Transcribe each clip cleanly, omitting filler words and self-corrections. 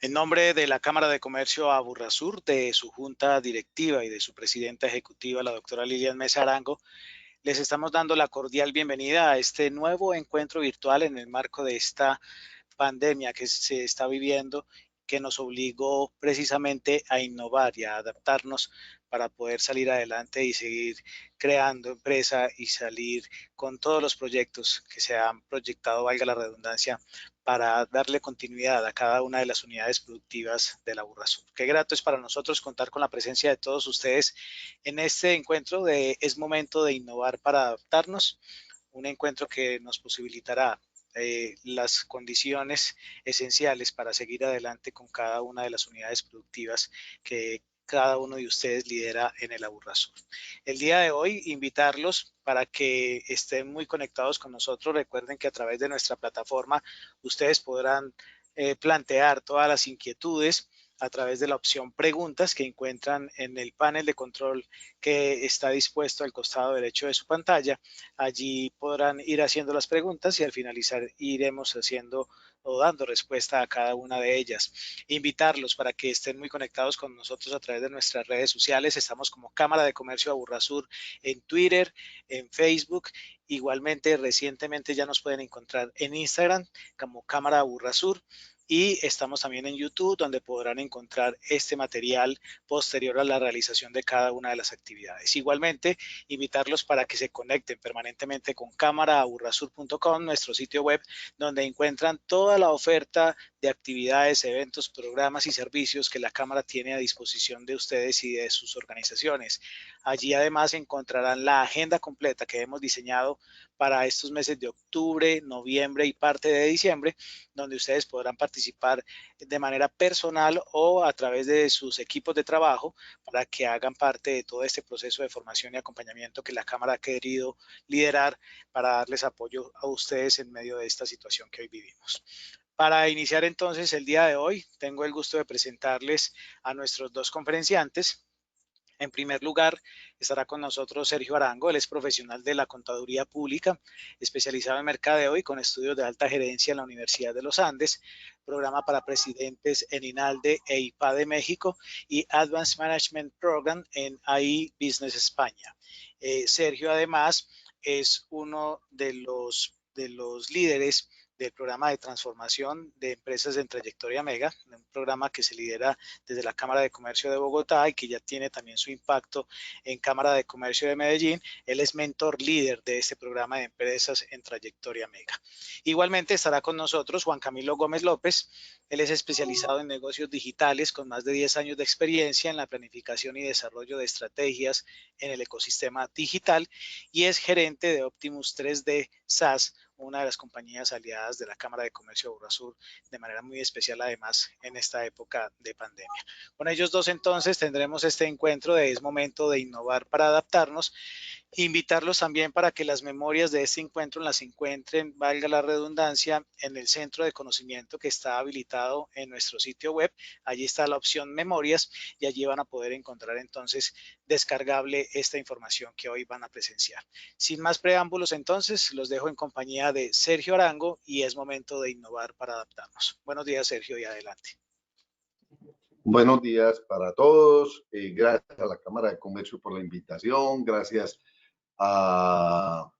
En nombre de la Cámara de Comercio Aburrasur, de su junta directiva y de su presidenta ejecutiva, la doctora Lilian Mesa Arango, les estamos dando la cordial bienvenida a este nuevo encuentro virtual en el marco de esta pandemia que se está viviendo, que nos obligó precisamente a innovar y a adaptarnos para poder salir adelante y seguir creando empresa y salir con todos los proyectos que se han proyectado, valga la redundancia, para darle continuidad a cada una de las unidades productivas de la Burrasur. Qué grato es para nosotros contar con la presencia de todos ustedes en este encuentro de Es Momento de Innovar para Adaptarnos, un encuentro que nos posibilitará las condiciones esenciales para seguir adelante con cada una de las unidades productivas que cada uno de ustedes lidera en el Aburrasur. El día de hoy, invitarlos para que estén muy conectados con nosotros. Recuerden que a través de nuestra plataforma ustedes podrán plantear todas las inquietudes a través de la opción preguntas que encuentran en el panel de control que está dispuesto al costado derecho de su pantalla. Allí podrán ir haciendo las preguntas y al finalizar iremos haciendo o dando respuesta a cada una de ellas. Invitarlos para que estén muy conectados con nosotros a través de nuestras redes sociales. Estamos como Cámara de Comercio Aburrasur en Twitter, en Facebook. Igualmente, recientemente ya nos pueden encontrar en Instagram como Cámara Aburrasur. Y estamos también en YouTube, donde podrán encontrar este material posterior a la realización de cada una de las actividades. Igualmente, invitarlos para que se conecten permanentemente con cámaraaburrasur.com, nuestro sitio web, donde encuentran toda la oferta de actividades, eventos, programas y servicios que la Cámara tiene a disposición de ustedes y de sus organizaciones. Allí además encontrarán la agenda completa que hemos diseñado para estos meses de octubre, noviembre y parte de diciembre, donde ustedes podrán participar de manera personal o a través de sus equipos de trabajo para que hagan parte de todo este proceso de formación y acompañamiento que la Cámara ha querido liderar para darles apoyo a ustedes en medio de esta situación que hoy vivimos. Para iniciar entonces el día de hoy, tengo el gusto de presentarles a nuestros dos conferenciantes. En primer lugar, estará con nosotros Sergio Arango. Él es profesional de la contaduría pública, especializado en mercadeo y con estudios de alta gerencia en la Universidad de los Andes, programa para presidentes en INALDE e IPA de México y Advanced Management Program en AI Business España. Sergio además es uno de los líderes del programa de transformación de empresas en trayectoria Mega, un programa que se lidera desde la Cámara de Comercio de Bogotá y que ya tiene también su impacto en Cámara de Comercio de Medellín. Él es mentor líder de este programa de empresas en trayectoria Mega. Igualmente estará con nosotros Juan Camilo Gómez López. Él es especializado en negocios digitales con más de 10 años de experiencia en la planificación y desarrollo de estrategias en el ecosistema digital y es gerente de Optimus 3D SaaS, una de las compañías aliadas de la Cámara de Comercio de Burrasur, de manera muy especial además en esta época de pandemia. Con ellos dos entonces tendremos este encuentro de Es Momento de Innovar para Adaptarnos. Invitarlos también para que las memorias de este encuentro las encuentren, valga la redundancia, en el centro de conocimiento que está habilitado en nuestro sitio web. Allí está la opción memorias y allí van a poder encontrar entonces descargable esta información que hoy van a presenciar. Sin más preámbulos entonces, los dejo en compañía de Sergio Arango y es momento de innovar para adaptarnos. Buenos días, Sergio, y adelante. Buenos días para todos. Gracias a la Cámara de Comercio por la invitación. Gracias a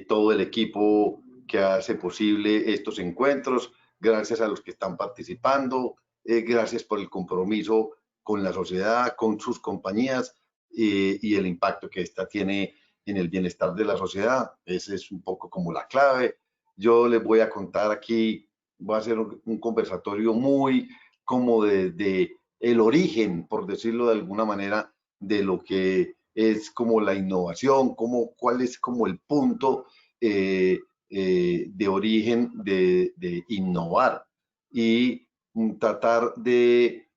todo el equipo que hace posible estos encuentros. Gracias a los que están participando. Gracias por el compromiso con la sociedad, con sus compañías y el impacto que esta tiene en el bienestar de la sociedad. Ese es un poco como la clave. Yo les voy a contar aquí, voy a hacer un conversatorio muy como de el origen, por decirlo de alguna manera, de lo que es como la innovación, cuál es como el punto de origen de innovar y tratar de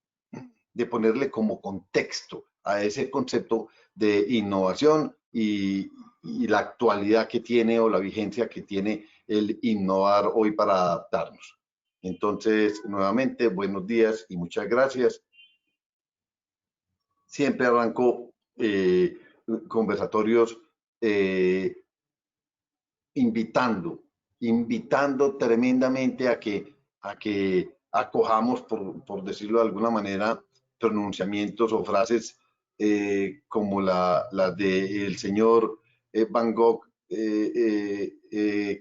ponerle como contexto a ese concepto de innovación y la actualidad que tiene o la vigencia que tiene el innovar hoy para adaptarnos. Entonces, nuevamente, buenos días y muchas gracias. Siempre arranco conversatorios invitando tremendamente a que acojamos, por decirlo de alguna manera, pronunciamientos o frases como la del señor Van Gogh, que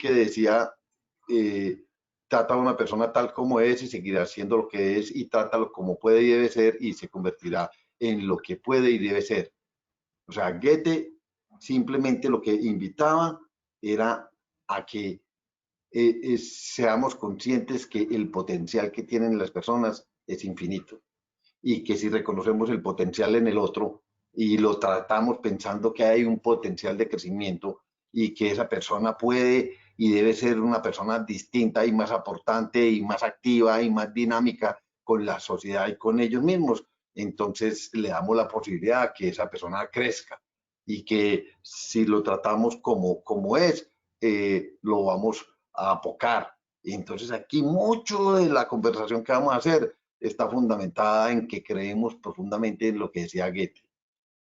decía, trata a una persona tal como es y seguirá siendo lo que es, y trátalo como puede y debe ser, y se convertirá en lo que puede y debe ser. O sea, Goethe simplemente lo que invitaba era a que seamos conscientes que el potencial que tienen las personas es infinito, y que si reconocemos el potencial en el otro y lo tratamos pensando que hay un potencial de crecimiento y que esa persona puede y debe ser una persona distinta y más aportante y más activa y más dinámica con la sociedad y con ellos mismos, entonces le damos la posibilidad a que esa persona crezca, y que si lo tratamos como es, lo vamos a apocar. Y entonces aquí mucho de la conversación que vamos a hacer está fundamentada en que creemos profundamente en lo que decía Goethe,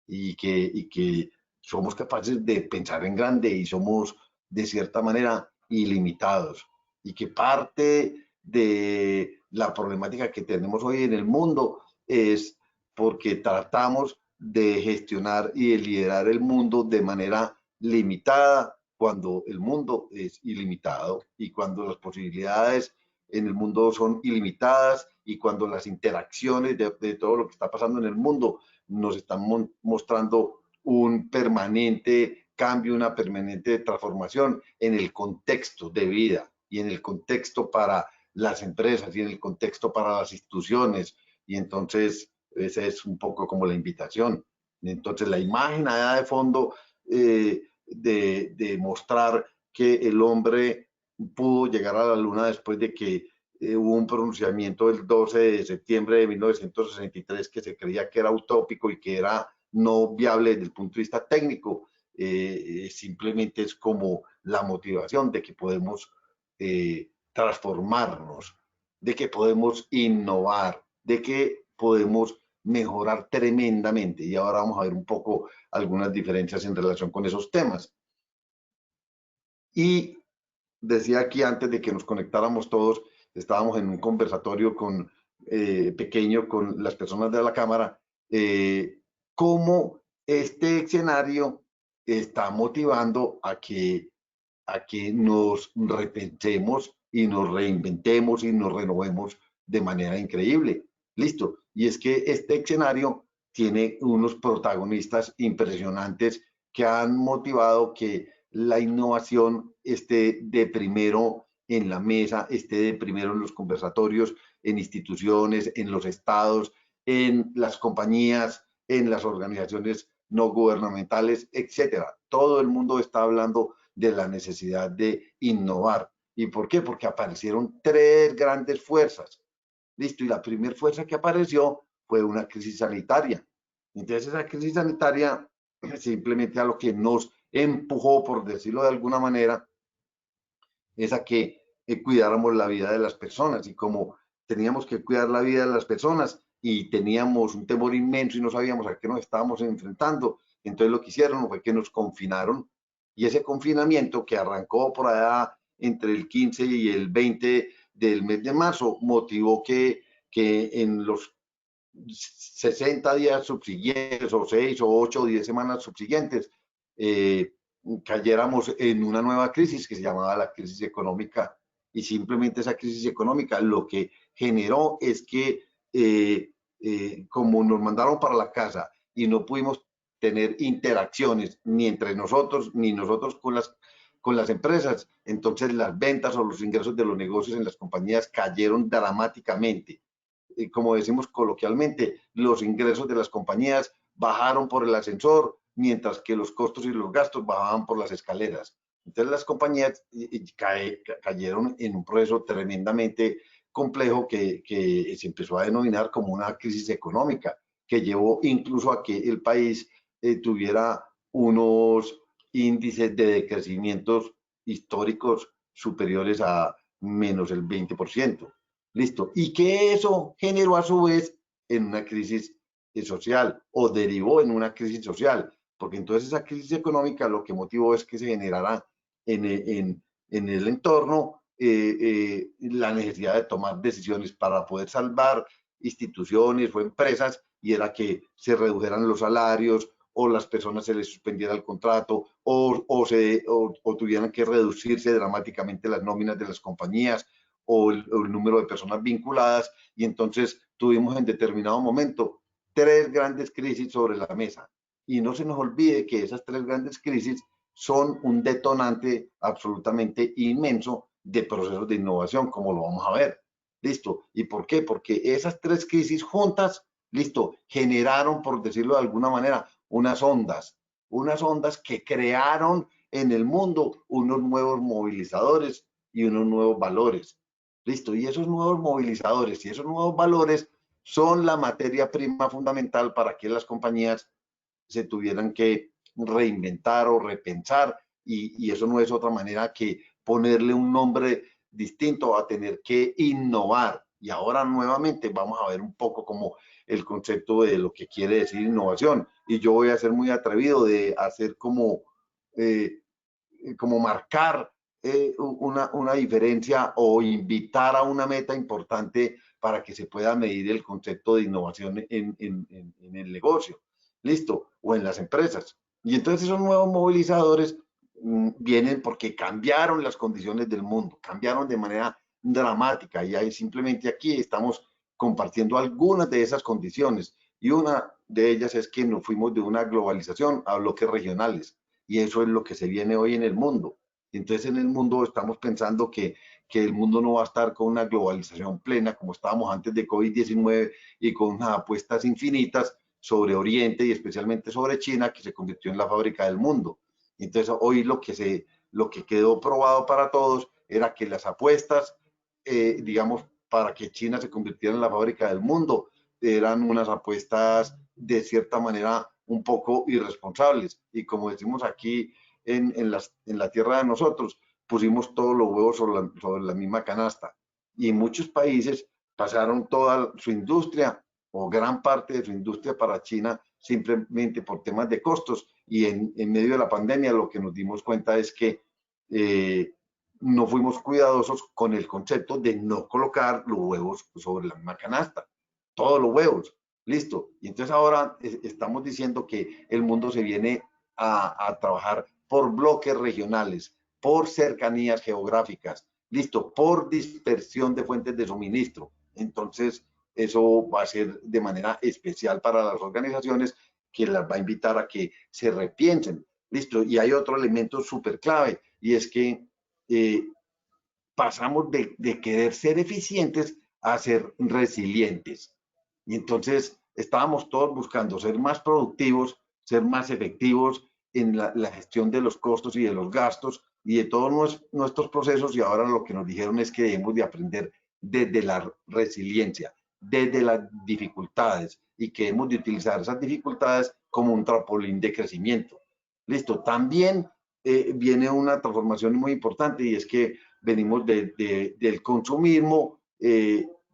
y que somos capaces de pensar en grande y somos de cierta manera ilimitados, y que parte de la problemática que tenemos hoy en el mundo es porque tratamos de gestionar y de liderar el mundo de manera limitada, cuando el mundo es ilimitado y cuando las posibilidades en el mundo son ilimitadas, y cuando las interacciones de todo lo que está pasando en el mundo nos están mostrando un permanente cambio, una permanente transformación en el contexto de vida y en el contexto para las empresas y en el contexto para las instituciones. Y entonces esa es un poco como la invitación. Entonces la imagen allá de fondo, de mostrar que el hombre pudo llegar a la luna después de que hubo un pronunciamiento el 12 de septiembre de 1963 que se creía que era utópico y que era no viable desde el punto de vista técnico. Simplemente es como la motivación de que podemos transformarnos, de que podemos innovar, de que podemos mejorar tremendamente. Y ahora vamos a ver un poco algunas diferencias en relación con esos temas. Y decía aquí antes de que nos conectáramos todos, estábamos en un conversatorio pequeño con las personas de la Cámara, cómo este escenario está motivando a que nos repensemos y nos reinventemos y nos renovemos de manera increíble. Listo. Y es que este escenario tiene unos protagonistas impresionantes que han motivado que la innovación esté de primero en la mesa, esté de primero en los conversatorios, en instituciones, en los estados, en las compañías, en las organizaciones no gubernamentales, etcétera. Todo el mundo está hablando de la necesidad de innovar. ¿Y por qué? Porque aparecieron tres grandes fuerzas. Listo. Y la primera fuerza que apareció fue una crisis sanitaria. Entonces esa crisis sanitaria simplemente a lo que nos empujó, por decirlo de alguna manera, es a que cuidáramos la vida de las personas. Y como teníamos que cuidar la vida de las personas y teníamos un temor inmenso y no sabíamos a qué nos estábamos enfrentando, entonces lo que hicieron fue que nos confinaron. Y ese confinamiento, que arrancó por allá entre el 15 y el 20 del mes de marzo, motivó que en los 60 días subsiguientes, o 6 o 8 o 10 semanas subsiguientes, cayéramos en una nueva crisis que se llamaba la crisis económica. Y simplemente esa crisis económica lo que generó es que, como nos mandaron para la casa y no pudimos tener interacciones ni entre nosotros ni nosotros con las empresas, entonces las ventas o los ingresos de los negocios en las compañías cayeron dramáticamente. Como decimos coloquialmente, los ingresos de las compañías bajaron por el ascensor, mientras que los costos y los gastos bajaban por las escaleras. Entonces las compañías cayeron en un proceso tremendamente complejo que se empezó a denominar como una crisis económica, que llevó incluso a que el país tuviera unos índices de decrecimientos históricos superiores a menos el 20%. Listo. Y que eso generó a su vez en una crisis social, o derivó en una crisis social, porque entonces esa crisis económica lo que motivó es que se generara en el entorno la necesidad de tomar decisiones para poder salvar instituciones o empresas, y era que se redujeran los salarios o las personas se les suspendiera el contrato o tuvieran que reducirse dramáticamente las nóminas de las compañías o el número de personas vinculadas. Y entonces tuvimos en determinado momento 3 grandes crisis sobre la mesa. Y no se nos olvide que esas 3 grandes crisis son un detonante absolutamente inmenso de procesos de innovación, como lo vamos a ver. ¿Listo? ¿Y por qué? Porque esas 3 crisis juntas, listo, generaron, por decirlo de alguna manera, unas ondas que crearon en el mundo unos nuevos movilizadores y unos nuevos valores. ¿Listo? Y esos nuevos movilizadores y esos nuevos valores son la materia prima fundamental para que las compañías se tuvieran que reinventar o repensar, y eso no es otra manera que ponerle un nombre distinto a tener que innovar. Y ahora nuevamente vamos a ver un poco como el concepto de lo que quiere decir innovación, y yo voy a ser muy atrevido de hacer eh, como marcar una diferencia o invitar a una meta importante para que se pueda medir el concepto de innovación en el negocio, listo, o en las empresas. Y entonces esos nuevos movilizadores vienen porque cambiaron las condiciones del mundo, cambiaron de manera dramática, y ahí simplemente aquí estamos compartiendo algunas de esas condiciones, y una de ellas es que nos fuimos de una globalización a bloques regionales, y eso es lo que se viene hoy en el mundo. Entonces en el mundo estamos pensando que el mundo no va a estar con una globalización plena como estábamos antes de COVID-19 y con unas apuestas infinitas sobre Oriente y especialmente sobre China, que se convirtió en la fábrica del mundo. Entonces hoy lo que quedó probado para todos era que las apuestas, digamos, para que China se convirtiera en la fábrica del mundo, eran unas apuestas de cierta manera un poco irresponsables. Y como decimos aquí en la tierra de nosotros, pusimos todos los huevos sobre la misma canasta. Y muchos países pasaron toda su industria o gran parte de su industria para China simplemente por temas de costos. Y en medio de la pandemia lo que nos dimos cuenta es que no fuimos cuidadosos con el concepto de no colocar los huevos sobre la misma canasta, todos los huevos, listo. Y entonces ahora estamos diciendo que el mundo se viene a trabajar por bloques regionales, por cercanías geográficas, listo, por dispersión de fuentes de suministro. Entonces, eso va a ser de manera especial para las organizaciones, que las va a invitar a que se repiensen, listo. Y hay otro elemento súper clave, y es que pasamos de querer ser eficientes a ser resilientes. Y entonces estábamos todos buscando ser más productivos, ser más efectivos en la gestión de los costos y de los gastos y de todos nuestros procesos, y ahora lo que nos dijeron es que debemos de aprender desde la resiliencia, desde las dificultades, y que hemos de utilizar esas dificultades como un trampolín de crecimiento. Listo, también viene una transformación muy importante, y es que venimos del consumismo,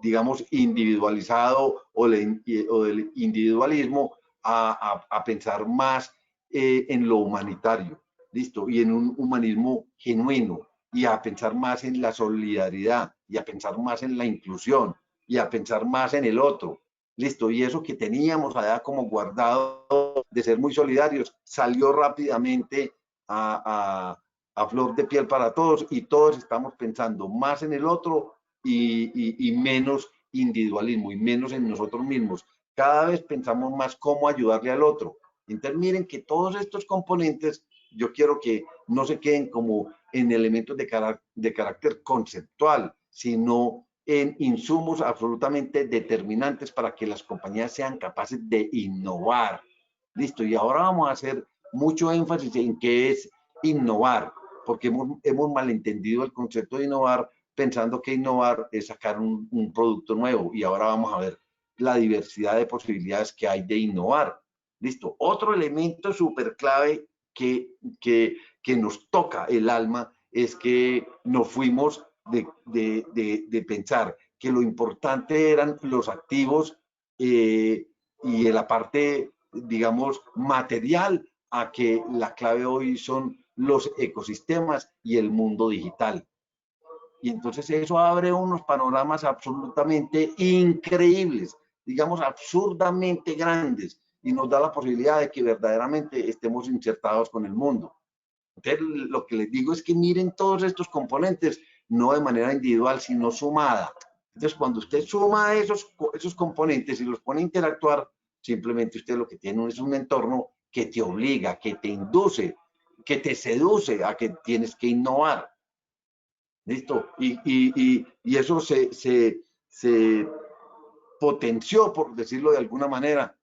digamos, individualizado o del individualismo a pensar más en lo humanitario, ¿listo? Y en un humanismo genuino, y a pensar más en la solidaridad, y a pensar más en la inclusión, y a pensar más en el otro, ¿listo? Y eso que teníamos allá como guardado de ser muy solidarios, salió rápidamente a flor de piel para todos, y todos estamos pensando más en el otro y menos individualismo y menos en nosotros mismos. Cada vez pensamos más cómo ayudarle al otro. Entonces miren que todos estos componentes yo quiero que no se queden como en elementos de carácter conceptual, sino en insumos absolutamente determinantes para que las compañías sean capaces de innovar. Listo, y ahora vamos a hacer mucho énfasis en qué es innovar, porque hemos malentendido el concepto de innovar, pensando que innovar es sacar un producto nuevo, y ahora vamos a ver la diversidad de posibilidades que hay de innovar. Listo. Otro elemento súper clave que nos toca el alma es que nos fuimos de pensar que lo importante eran los activos y la parte, digamos, material, a que la clave hoy son los ecosistemas y el mundo digital. Y entonces eso abre unos panoramas absolutamente increíbles, digamos absurdamente grandes, y nos da la posibilidad de que verdaderamente estemos insertados con el mundo. Entonces, lo que les digo es que miren todos estos componentes, no de manera individual, sino sumada. Entonces, cuando usted suma esos componentes y los pone a interactuar, simplemente usted lo que tiene es un entorno que te obliga, que te induce, que te seduce a que tienes que innovar. ¿Listo? Y eso se potenció, por decirlo de alguna manera,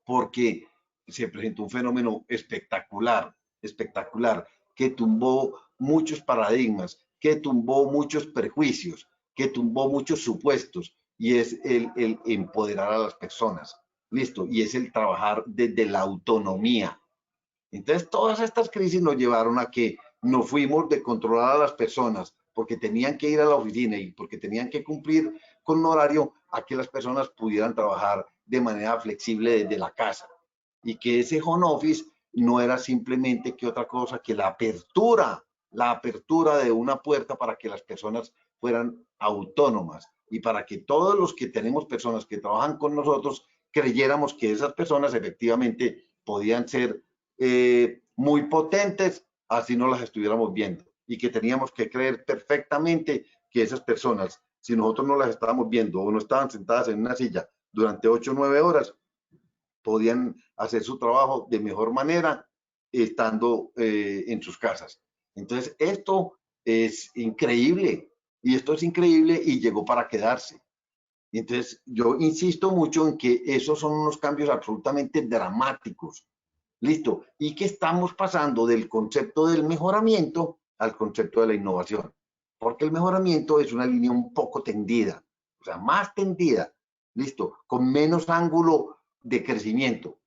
porque se presentó un fenómeno espectacular, espectacular, que tumbó muchos paradigmas, que tumbó muchos prejuicios, que tumbó muchos supuestos, y es el empoderar a las personas. Listo, y es el trabajar desde la autonomía. Entonces, todas estas crisis nos llevaron a que nos fuimos de controlar a las personas porque tenían que ir a la oficina y porque tenían que cumplir con un horario, a que las personas pudieran trabajar de manera flexible desde la casa. Y que ese home office no era simplemente que otra cosa que la apertura de una puerta para que las personas fueran autónomas y para que todos los que tenemos personas que trabajan con nosotros creyéramos que esas personas efectivamente podían ser muy potentes, así no las estuviéramos viendo, y que teníamos que creer perfectamente que esas personas, si nosotros no las estábamos viendo o no estaban sentadas en una silla durante 8 o 9 horas, podían hacer su trabajo de mejor manera estando en sus casas. Entonces, esto es increíble, y esto es increíble y llegó para quedarse. Entonces, yo insisto mucho en que esos son unos cambios absolutamente dramáticos. Listo. Y que estamos pasando del concepto del mejoramiento al concepto de la innovación. Porque el mejoramiento es una línea un poco tendida, o sea, más tendida, listo, con menos ángulo de crecimiento,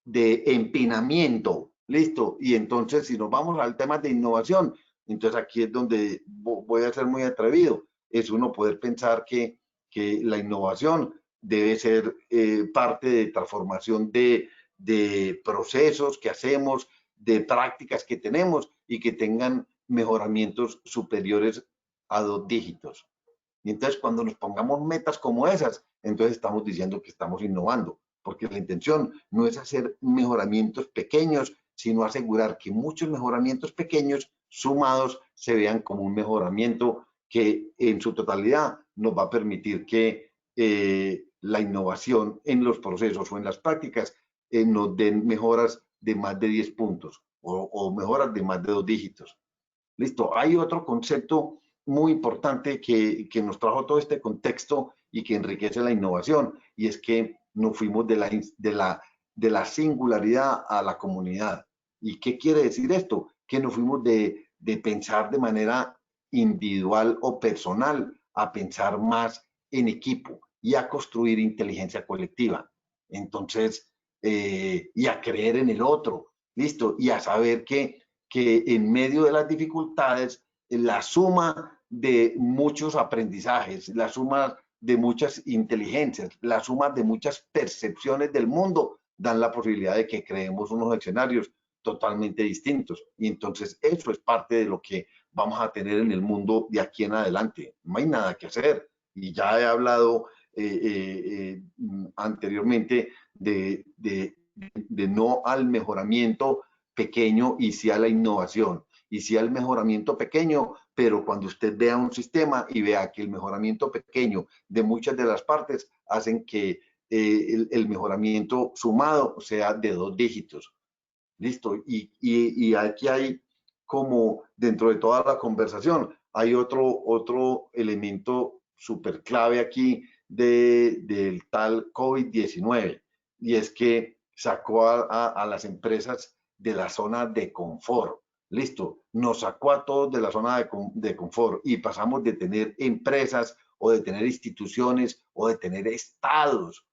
de empinamiento, listo. Y entonces, si nos vamos al tema de innovación, entonces aquí es donde voy a ser muy atrevido, es uno poder pensar que la innovación debe ser parte de transformación de procesos que hacemos, de prácticas que tenemos y que tengan mejoramientos superiores a 2 dígitos. Y entonces cuando nos pongamos metas como esas, entonces estamos diciendo que estamos innovando, porque la intención no es hacer mejoramientos pequeños, sino asegurar que muchos mejoramientos pequeños sumados se vean como un mejoramiento que en su totalidad nos va a permitir que la innovación en los procesos o en las prácticas nos den mejoras de más de 10 puntos o mejoras de más de 2 dígitos. Listo, hay otro concepto muy importante que nos trajo todo este contexto y que enriquece la innovación, y es que nos fuimos de la singularidad a la comunidad. ¿Y qué quiere decir esto? Que nos fuimos de pensar de manera individual o personal a pensar más en equipo y a construir inteligencia colectiva. Entonces, y a creer en el otro, listo, y a saber que en medio de las dificultades, la suma de muchos aprendizajes, la suma de muchas inteligencias, la suma de muchas percepciones del mundo, dan la posibilidad de que creemos unos escenarios totalmente distintos. Y entonces eso es parte de lo que vamos a tener en el mundo de aquí en adelante. No hay nada que hacer. Y ya he hablado anteriormente de no al mejoramiento pequeño y sí a la innovación, y sí al mejoramiento pequeño, pero cuando usted vea un sistema y vea que el mejoramiento pequeño de muchas de las partes hacen que el mejoramiento sumado sea de 2 dígitos. Listo. Y aquí hay como dentro de toda la conversación, hay otro elemento súper clave aquí del tal COVID-19, y es que sacó a las empresas de la zona de confort. Listo, nos sacó a todos de la zona de confort y pasamos de tener empresas o de tener instituciones o de tener estados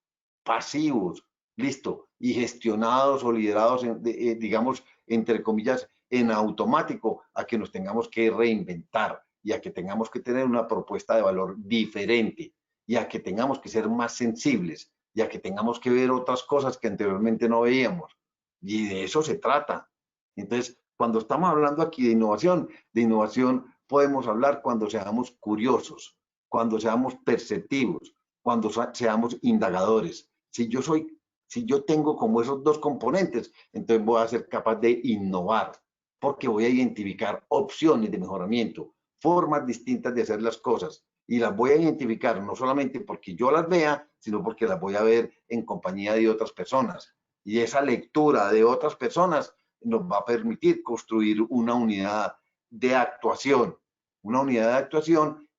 pasivos, listo, y gestionados o liderados, digamos, entre comillas, en automático, a que nos tengamos que reinventar y a que tengamos que tener una propuesta de valor diferente y a que tengamos que ser más sensibles y a que tengamos que ver otras cosas que anteriormente no veíamos. Y de eso se trata. Entonces, cuando estamos hablando aquí de innovación podemos hablar cuando seamos curiosos, cuando seamos perceptivos, cuando seamos indagadores. Si yo tengo como esos dos componentes, entonces voy a ser capaz de innovar, porque voy a identificar opciones de mejoramiento, formas distintas de hacer las cosas, y las voy a identificar no solamente porque yo las vea, sino porque las voy a ver en compañía de otras personas. Y esa lectura de otras personas nos va a permitir construir una unidad de actuación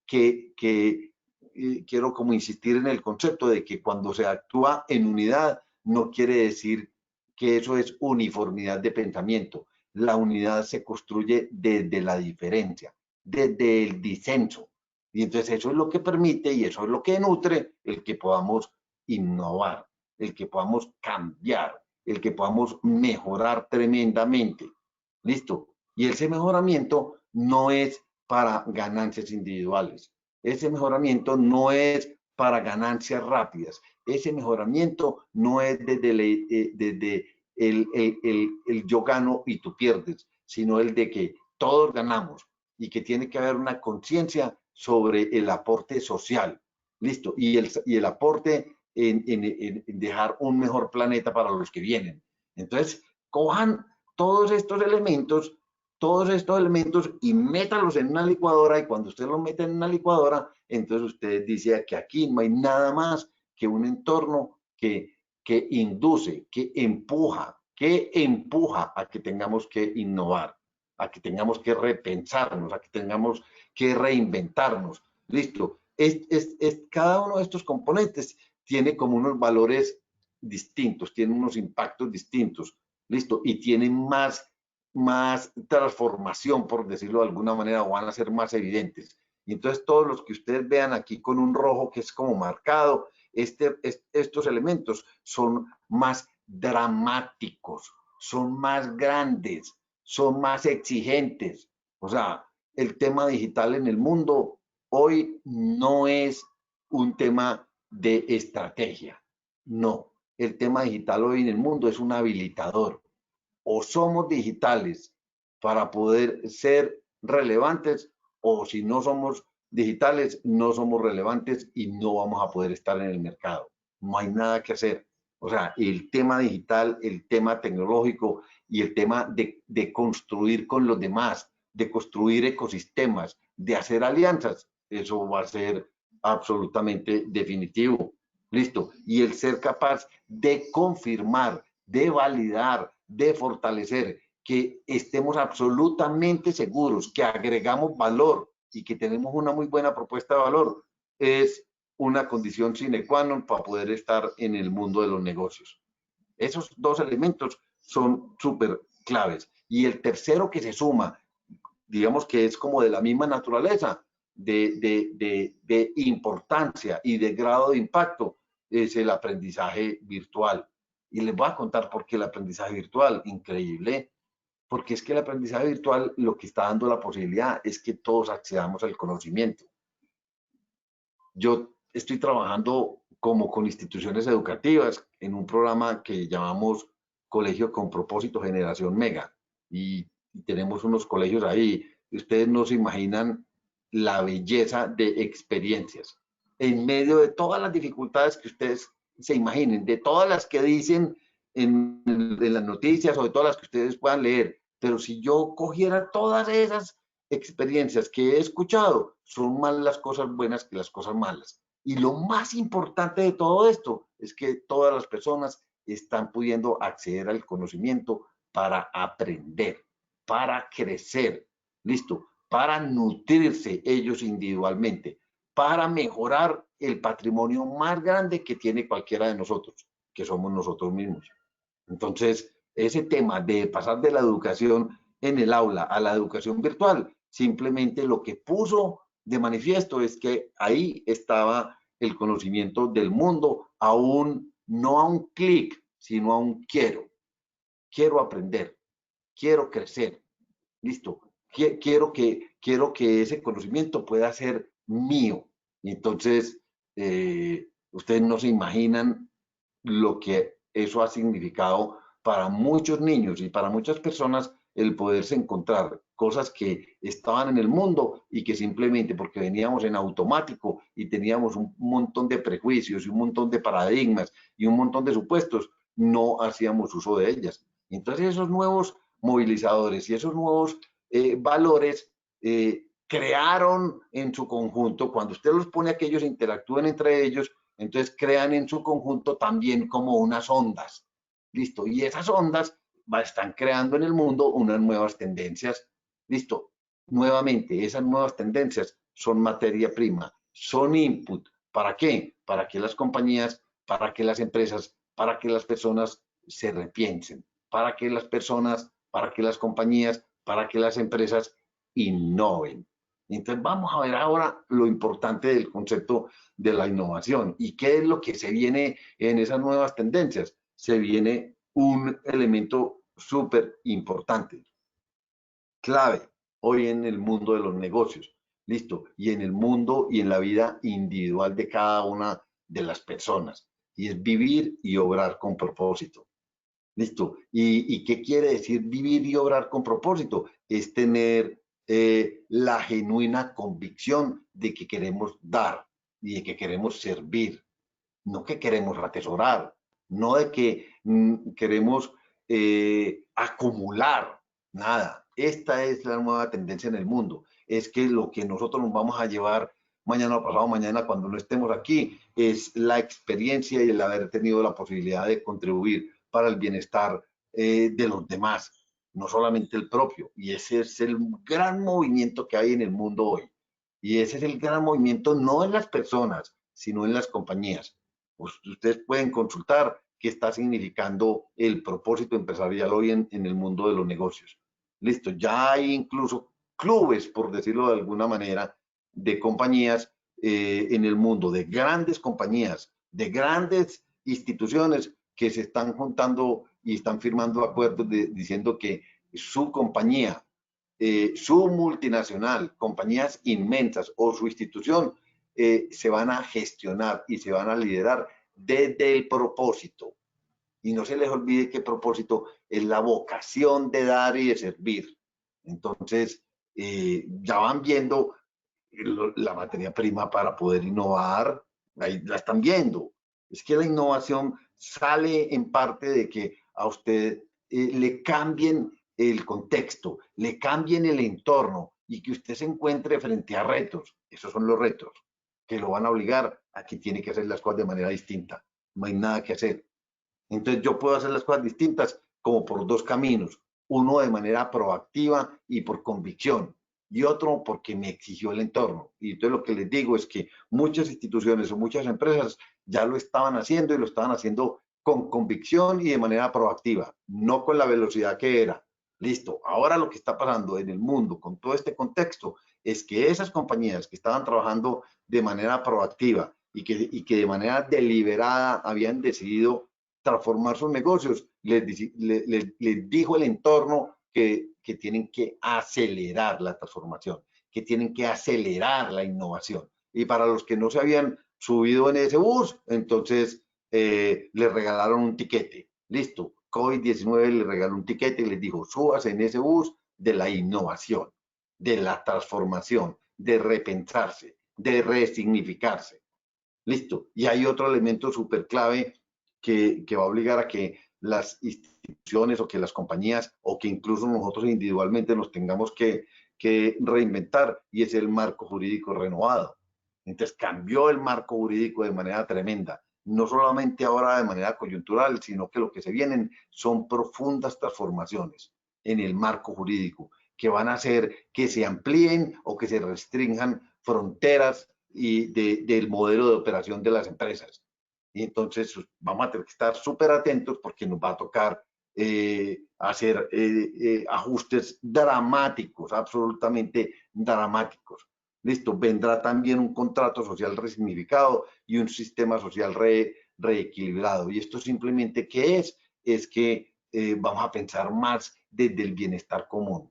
que quiero como insistir en el concepto de que cuando se actúa en unidad no quiere decir que eso es uniformidad de pensamiento. La unidad se construye desde la diferencia, desde el disenso. Y entonces eso es lo que permite y eso es lo que nutre el que podamos innovar, el que podamos cambiar, el que podamos mejorar tremendamente. ¿Listo? Y ese mejoramiento no es para ganancias individuales. Ese mejoramiento no es para ganancias rápidas. Ese mejoramiento no es desde el yo gano y tú pierdes, sino el de que todos ganamos y que tiene que haber una conciencia sobre el aporte social. Listo. Y el aporte en dejar un mejor planeta para los que vienen. Entonces, cojan todos estos elementos y métalos en una licuadora, y cuando usted los mete en una licuadora, entonces usted dice que aquí no hay nada más que un entorno que induce, que empuja a que tengamos que innovar, a que tengamos que repensarnos, a que tengamos que reinventarnos. Listo. Cada uno de estos componentes tiene como unos valores distintos, tiene unos impactos distintos. Listo. Y tienen más transformación, por decirlo de alguna manera, o van a ser más evidentes. Y entonces todos los que ustedes vean aquí con un rojo que es como marcado, estos elementos son más dramáticos, son más grandes, son más exigentes. O sea, el tema digital en el mundo hoy no es un tema de estrategia, no. El tema digital hoy en el mundo es un habilitador. O somos digitales para poder ser relevantes, o si no somos digitales, no somos relevantes y no vamos a poder estar en el mercado. No hay nada que hacer. O sea, el tema digital, el tema tecnológico y el tema de construir con los demás, de construir ecosistemas, de hacer alianzas, eso va a ser absolutamente definitivo. Listo. Y el ser capaz de confirmar, de validar, de fortalecer, que estemos absolutamente seguros, que agregamos valor y que tenemos una muy buena propuesta de valor, es una condición sine qua non para poder estar en el mundo de los negocios. Esos dos elementos son súper claves. Y el tercero que se suma, digamos que es como de la misma naturaleza, de importancia y de grado de impacto, es el aprendizaje virtual. Y les voy a contar por qué el aprendizaje virtual, increíble, porque es que el aprendizaje virtual lo que está dando la posibilidad es que todos accedamos al conocimiento. Yo estoy trabajando como con instituciones educativas en un programa que llamamos Colegio con Propósito Generación Mega, y tenemos unos colegios ahí. Ustedes no se imaginan la belleza de experiencias en medio de todas las dificultades que ustedes se imaginen, de todas las que dicen en las noticias o de todas las que ustedes puedan leer. Pero si yo cogiera todas esas experiencias que he escuchado, son más las cosas buenas que las cosas malas. Y lo más importante de todo esto es que todas las personas están pudiendo acceder al conocimiento para aprender, para crecer, listo, para nutrirse ellos individualmente, para mejorar el patrimonio más grande que tiene cualquiera de nosotros, que somos nosotros mismos. Entonces, ese tema de pasar de la educación en el aula a la educación virtual, simplemente lo que puso de manifiesto es que ahí estaba el conocimiento del mundo, no a un clic, sino a un quiero aprender, quiero crecer, listo, quiero que ese conocimiento pueda ser mío. Y entonces, ustedes no se imaginan lo que eso ha significado para muchos niños y para muchas personas, el poderse encontrar cosas que estaban en el mundo y que simplemente porque veníamos en automático y teníamos un montón de prejuicios y un montón de paradigmas y un montón de supuestos, no hacíamos uso de ellas. Entonces esos nuevos movilizadores y esos nuevos valores crearon en su conjunto, cuando usted los pone a que ellos interactúen entre ellos, entonces crean en su conjunto también como unas ondas. Listo. Y esas ondas están creando en el mundo unas nuevas tendencias. Listo. Nuevamente, esas nuevas tendencias son materia prima, son input. ¿Para qué? Para que las compañías, para que las empresas, para que las personas se repiensen, para que las personas, para que las compañías, para que las empresas innoven. Entonces vamos a ver ahora lo importante del concepto de la innovación y qué es lo que se viene en esas nuevas tendencias. Se viene un elemento súper importante, clave hoy en el mundo de los negocios, listo, y en el mundo y en la vida individual de cada una de las personas, y es vivir y obrar con propósito. Listo. ¿Y qué quiere decir vivir y obrar con propósito? Es tener la genuina convicción de que queremos dar y de que queremos servir, no que queremos atesorar, no de que queremos acumular, nada. Esta es la nueva tendencia en el mundo. Es que lo que nosotros nos vamos a llevar mañana o pasado mañana cuando no estemos aquí es la experiencia y el haber tenido la posibilidad de contribuir para el bienestar de los demás, no solamente el propio. Y ese es el gran movimiento que hay en el mundo hoy. Y ese es el gran movimiento no en las personas, sino en las compañías. Ustedes pueden consultar qué está significando el propósito empresarial hoy en el mundo de los negocios. Listo, ya hay incluso clubes, por decirlo de alguna manera, de compañías en el mundo, de grandes compañías, de grandes instituciones que se están juntando y están firmando acuerdos diciendo que su compañía, su multinacional, compañías inmensas o su institución se van a gestionar y se van a liderar desde el propósito. Y no se les olvide que el propósito es la vocación de dar y de servir. Entonces, ya van viendo la materia prima para poder innovar, ahí la están viendo. Es que la innovación sale en parte de que a usted le cambien el contexto, le cambien el entorno y que usted se encuentre frente a retos. Esos son los retos que lo van a obligar a que tiene que hacer las cosas de manera distinta. No hay nada que hacer. Entonces yo puedo hacer las cosas distintas como por dos caminos. Uno de manera proactiva y por convicción y otro porque me exigió el entorno. Y entonces lo que les digo es que muchas instituciones o muchas empresas ya lo estaban haciendo y lo estaban haciendo con convicción y de manera proactiva, no con la velocidad que era. Listo. Ahora lo que está pasando en el mundo con todo este contexto es que esas compañías que estaban trabajando de manera proactiva y que de manera deliberada habían decidido transformar sus negocios, les dijo el entorno que tienen que acelerar la transformación, que tienen que acelerar la innovación. Y para los que no se habían subido en ese bus, entonces les regalaron un tiquete. Listo, COVID-19 les regaló un tiquete y les dijo, súbase en ese bus de la innovación, de la transformación, de repensarse, de resignificarse. Listo. Y hay otro elemento súper clave que va a obligar a que las instituciones o que las compañías o que incluso nosotros individualmente nos tengamos que reinventar y es el marco jurídico renovado. Entonces cambió el marco jurídico de manera tremenda, no solamente ahora de manera coyuntural, sino que lo que se vienen son profundas transformaciones en el marco jurídico que van a hacer que se amplíen o que se restrinjan fronteras y del modelo de operación de las empresas. Y entonces vamos a tener que estar súper atentos porque nos va a tocar hacer ajustes dramáticos, absolutamente dramáticos. Listo, vendrá también un contrato social resignificado y un sistema social reequilibrado. Y esto simplemente, ¿qué es? Es que vamos a pensar más desde el bienestar común.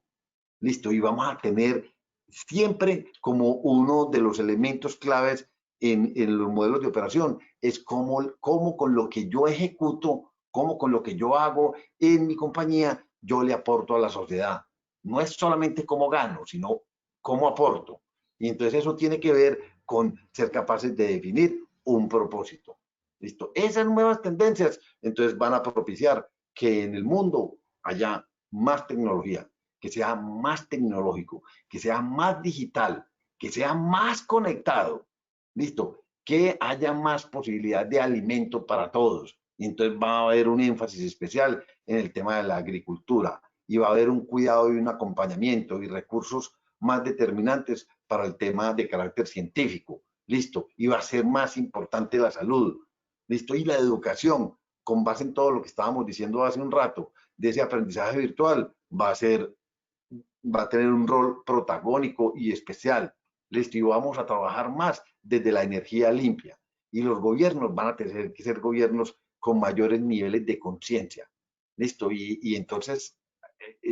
Listo, y vamos a tener siempre como uno de los elementos claves en los modelos de operación, es cómo con lo que yo ejecuto, cómo con lo que yo hago en mi compañía, yo le aporto a la sociedad. No es solamente cómo gano, sino cómo aporto. Y entonces eso tiene que ver con ser capaces de definir un propósito. ¿Listo? Esas nuevas tendencias entonces van a propiciar que en el mundo haya más tecnología, que sea más tecnológico, que sea más digital, que sea más conectado. ¿Listo? Que haya más posibilidad de alimento para todos. Y entonces va a haber un énfasis especial en el tema de la agricultura y va a haber un cuidado y un acompañamiento y recursos más determinantes para el tema de carácter científico. Listo. Y va a ser más importante la salud. Listo. Y la educación, con base en todo lo que estábamos diciendo hace un rato, de ese aprendizaje virtual, va a tener un rol protagónico y especial. Listo, y vamos a trabajar más desde la energía limpia. Y los gobiernos van a tener que ser gobiernos con mayores niveles de conciencia. Listo, y entonces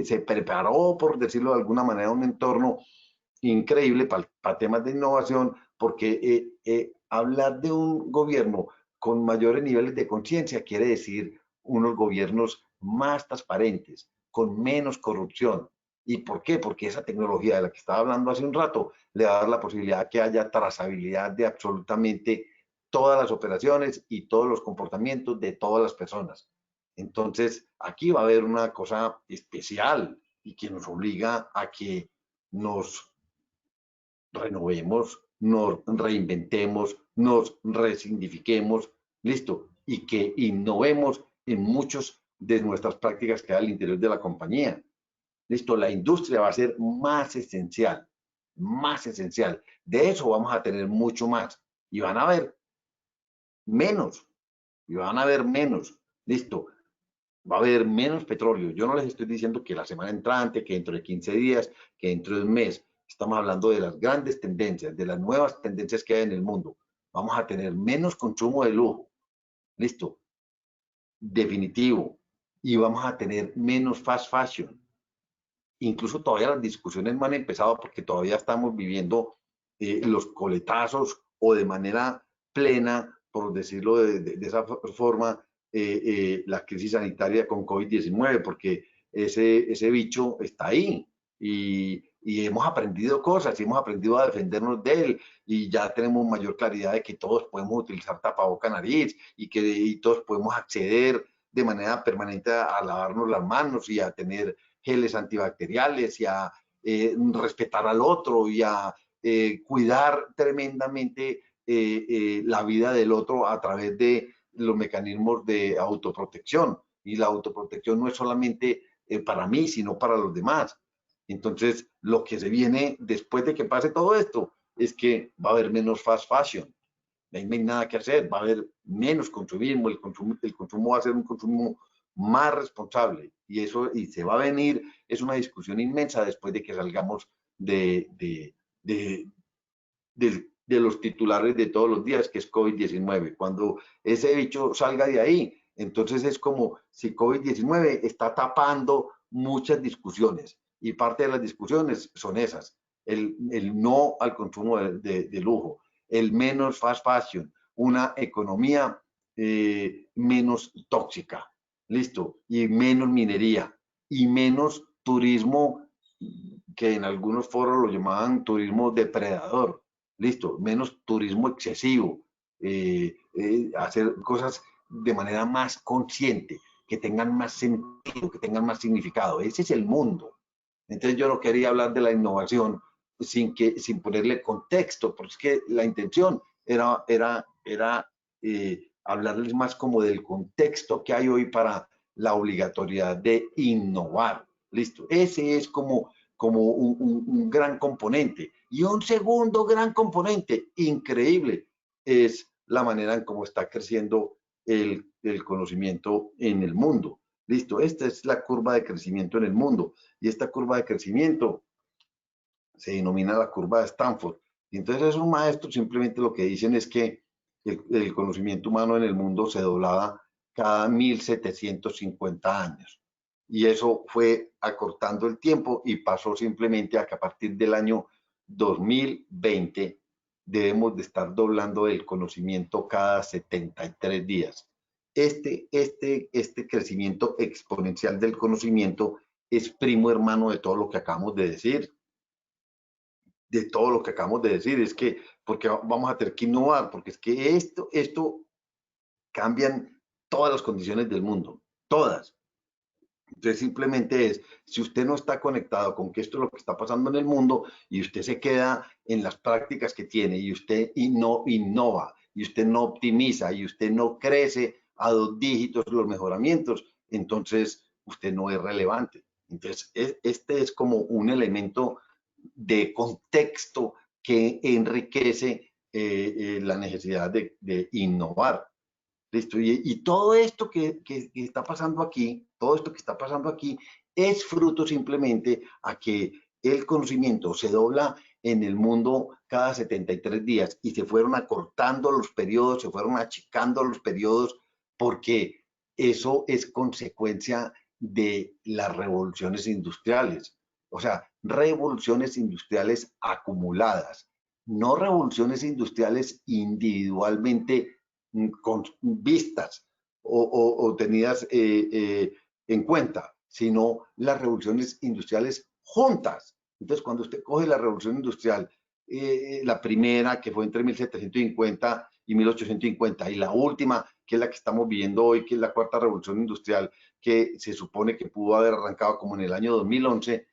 se preparó, por decirlo de alguna manera, un entorno increíble para temas de innovación, porque hablar de un gobierno con mayores niveles de conciencia quiere decir unos gobiernos más transparentes, con menos corrupción. ¿Y por qué? Porque esa tecnología de la que estaba hablando hace un rato le va a dar la posibilidad de que haya trazabilidad de absolutamente todas las operaciones y todos los comportamientos de todas las personas. Entonces, aquí va a haber una cosa especial y que nos obliga a que nos renovemos, nos reinventemos, nos resignifiquemos, listo, y que innovemos en muchas de nuestras prácticas que hay al interior de la compañía. Listo, la industria va a ser más esencial, más esencial. De eso vamos a tener mucho más. Y van a haber menos, y van a haber menos. Listo, va a haber menos petróleo. Yo no les estoy diciendo que la semana entrante, que dentro de 15 días, que dentro de un mes. Estamos hablando de las grandes tendencias, de las nuevas tendencias que hay en el mundo. Vamos a tener menos consumo de lujo. Listo, definitivo. Y vamos a tener menos fast fashion. Incluso todavía las discusiones no han empezado porque todavía estamos viviendo los coletazos o de manera plena, por decirlo de esa forma, la crisis sanitaria con COVID-19, porque ese bicho está ahí y hemos aprendido cosas y hemos aprendido a defendernos de él y ya tenemos mayor claridad de que todos podemos utilizar tapaboca nariz y que todos podemos acceder de manera permanente a lavarnos las manos y a tener geles antibacteriales y a respetar al otro y a cuidar tremendamente la vida del otro a través de los mecanismos de autoprotección. Y la autoprotección no es solamente para mí, sino para los demás. Entonces, lo que se viene después de que pase todo esto es que va a haber menos fast fashion. No hay nada que hacer, va a haber menos consumismo, el consumo va a ser un consumo más responsable y eso y se va a venir, es una discusión inmensa después de que salgamos de, de los titulares de todos los días, que es COVID-19. Cuando ese bicho salga de ahí, entonces es como si COVID-19 está tapando muchas discusiones y parte de las discusiones son esas, el no al consumo de lujo, el menos fast fashion, una economía menos tóxica, listo, y menos minería y menos turismo que en algunos foros lo llamaban turismo depredador, listo, menos turismo excesivo, hacer cosas de manera más consciente, que tengan más sentido, que tengan más significado. Ese es el mundo. Entonces yo no quería hablar de la innovación sin ponerle contexto, porque es que la intención era hablarles más como del contexto que hay hoy para la obligatoriedad de innovar. Listo. Ese es como un gran componente. Y un segundo gran componente increíble es la manera en cómo está creciendo el conocimiento en el mundo. Listo, esta es la curva de crecimiento en el mundo. Y esta curva de crecimiento se denomina la curva de Stanford. Y entonces esos maestros simplemente lo que dicen es que el conocimiento humano en el mundo se doblaba cada 1750 años. Y eso fue acortando el tiempo y pasó simplemente a que a partir del año 2020 debemos de estar doblando el conocimiento cada 73 días. Este crecimiento exponencial del conocimiento es primo hermano de todo lo que acabamos de decir, de todo lo que acabamos de decir. Es que, porque vamos a tener que innovar, porque es que esto cambian todas las condiciones del mundo, todas. Entonces simplemente es, si usted no está conectado con que esto es lo que está pasando en el mundo y usted se queda en las prácticas que tiene y usted no innova y usted no optimiza y usted no crece a 2 dígitos los mejoramientos, entonces usted no es relevante. Entonces este es como un elemento de contexto que enriquece la necesidad de innovar. Listo. Y todo esto que está pasando aquí, todo esto que está pasando aquí, es fruto simplemente a que el conocimiento se dobla en el mundo cada 73 días y se fueron acortando los periodos, se fueron achicando los periodos, porque eso es consecuencia de las revoluciones industriales. O sea, revoluciones industriales acumuladas, no revoluciones industriales individualmente con vistas o tenidas en cuenta, sino las revoluciones industriales juntas. Entonces, cuando usted coge la revolución industrial, la primera, que fue entre 1750 y 1850, y la última, que es la que estamos viendo hoy, que es la cuarta revolución industrial, que se supone que pudo haber arrancado como en el año 2011,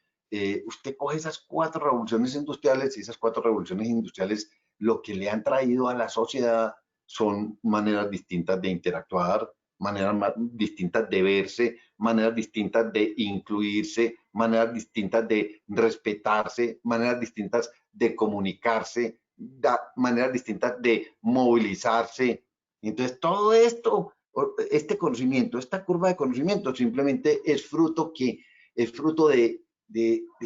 usted coge esas 4 revoluciones industriales, y esas 4 revoluciones industriales lo que le han traído a la sociedad son maneras distintas de interactuar, maneras distintas de verse, maneras distintas de incluirse, maneras distintas de respetarse, maneras distintas de comunicarse, maneras distintas de movilizarse. Entonces, todo esto, este conocimiento, esta curva de conocimiento simplemente es fruto de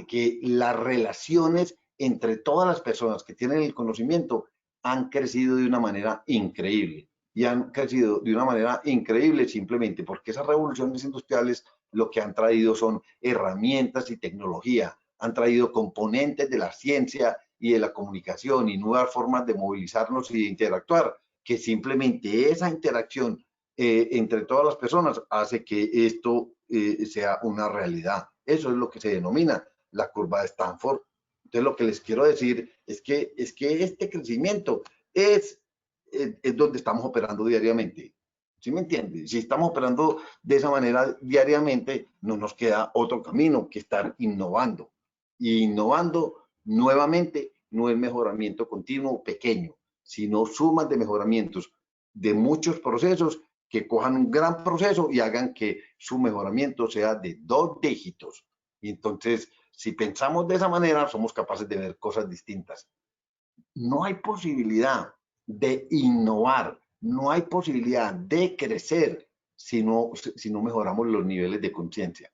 que las relaciones entre todas las personas que tienen el conocimiento han crecido de una manera increíble. Y han crecido de una manera increíble simplemente porque esas revoluciones industriales lo que han traído son herramientas y tecnología, han traído componentes de la ciencia y de la comunicación y nuevas formas de movilizarnos y de interactuar, que simplemente esa interacción entre todas las personas hace que esto sea una realidad. Eso es lo que se denomina la curva de Stanford. Entonces, lo que les quiero decir es que este crecimiento es donde estamos operando diariamente. ¿Sí me entiendes? Si estamos operando de esa manera diariamente, no nos queda otro camino que estar innovando. Y innovando nuevamente no es mejoramiento continuo pequeño, sino sumas de mejoramientos de muchos procesos que cojan un gran proceso y hagan que su mejoramiento sea de 2 dígitos. Y entonces, si pensamos de esa manera, somos capaces de ver cosas distintas. No hay posibilidad de innovar, no hay posibilidad de crecer si no mejoramos los niveles de conciencia.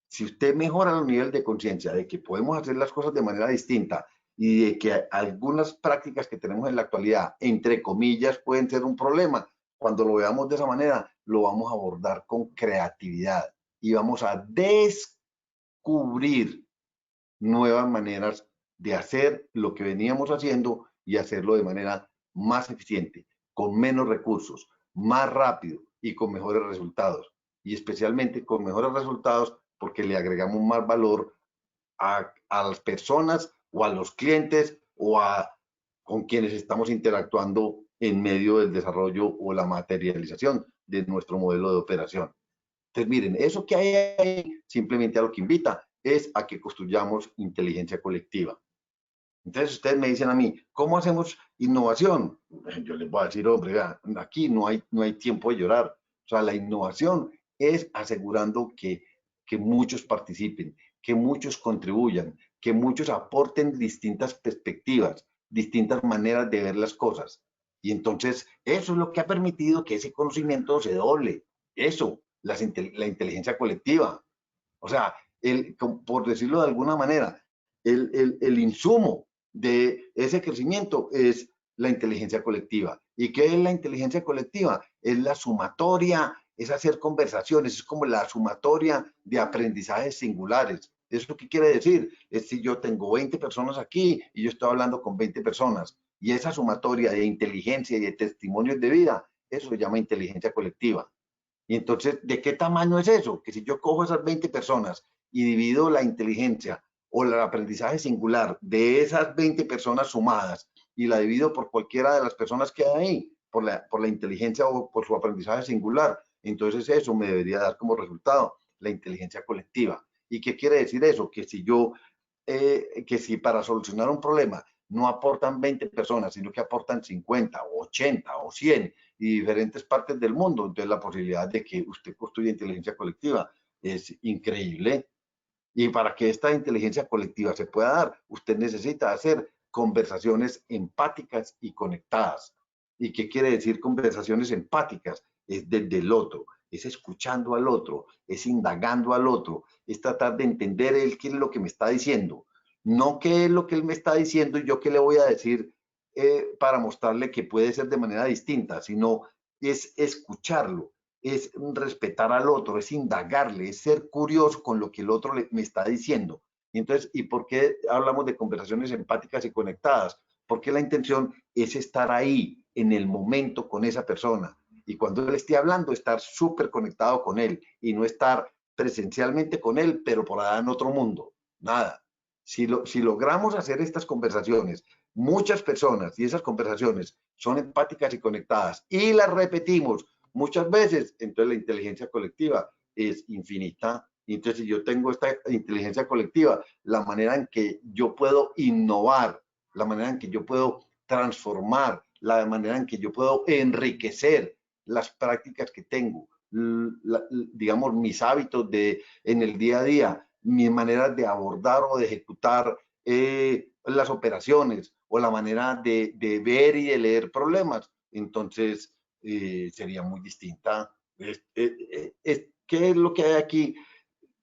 Si usted mejora los niveles de conciencia de que podemos hacer las cosas de manera distinta y de que algunas prácticas que tenemos en la actualidad, entre comillas, pueden ser un problema, cuando lo veamos de esa manera, lo vamos a abordar con creatividad y vamos a descubrir nuevas maneras de hacer lo que veníamos haciendo y hacerlo de manera más eficiente, con menos recursos, más rápido y con mejores resultados. Y especialmente con mejores resultados porque le agregamos más valor a las personas o a los clientes o con quienes estamos interactuando en medio del desarrollo o la materialización de nuestro modelo de operación. Entonces, miren, eso que hay ahí simplemente a lo que invita es a que construyamos inteligencia colectiva. Entonces, ustedes me dicen a mí, ¿cómo hacemos innovación? Yo les voy a decir, hombre, aquí no hay tiempo de llorar. O sea, la innovación es asegurando que muchos participen, que muchos contribuyan, que muchos aporten distintas perspectivas, distintas maneras de ver las cosas. Y entonces, eso es lo que ha permitido que ese conocimiento se doble. Eso, la inteligencia colectiva. O sea, por decirlo de alguna manera, el insumo de ese crecimiento es la inteligencia colectiva. ¿Y qué es la inteligencia colectiva? Es la sumatoria, es hacer conversaciones, es como la sumatoria de aprendizajes singulares. ¿Eso qué quiere decir? Es si yo tengo 20 personas aquí y yo estoy hablando con 20 personas y esa sumatoria de inteligencia y de testimonios de vida, eso se llama inteligencia colectiva. Y entonces, ¿de qué tamaño es eso? Que si yo cojo esas 20 personas y divido la inteligencia o el aprendizaje singular de esas 20 personas sumadas y la divido por cualquiera de las personas que hay ahí, por la inteligencia o por su aprendizaje singular, entonces eso me debería dar como resultado la inteligencia colectiva. ¿Y qué quiere decir eso? Que si para solucionar un problema no aportan 20 personas, sino que aportan 50 o 80 o 100 y diferentes partes del mundo, entonces la posibilidad de que usted construya inteligencia colectiva es increíble. Y para que esta inteligencia colectiva se pueda dar, usted necesita hacer conversaciones empáticas y conectadas. ¿Y qué quiere decir conversaciones empáticas? Es desde el otro, es escuchando al otro, es indagando al otro, es tratar de entender él qué es lo que me está diciendo, no qué es lo que él me está diciendo y yo qué le voy a decir para mostrarle que puede ser de manera distinta, sino es escucharlo, es respetar al otro, es indagarle, es ser curioso con lo que el otro me está diciendo. Entonces, ¿y por qué hablamos de conversaciones empáticas y conectadas? Porque la intención es estar ahí, en el momento, con esa persona. Y cuando él esté hablando, estar súper conectado con él y no estar presencialmente con él, pero por allá en otro mundo. Nada. Si logramos hacer estas conversaciones, muchas personas, y esas conversaciones son empáticas y conectadas, y las repetimos muchas veces, entonces la inteligencia colectiva es infinita. Entonces, si yo tengo esta inteligencia colectiva, la manera en que yo puedo innovar, la manera en que yo puedo transformar, la manera en que yo puedo enriquecer las prácticas que tengo, digamos, mis hábitos en el día a día, mis maneras de abordar o de ejecutar las operaciones o la manera de ver y de leer problemas. Entonces, sería muy distinta. ¿Qué es lo que hay aquí?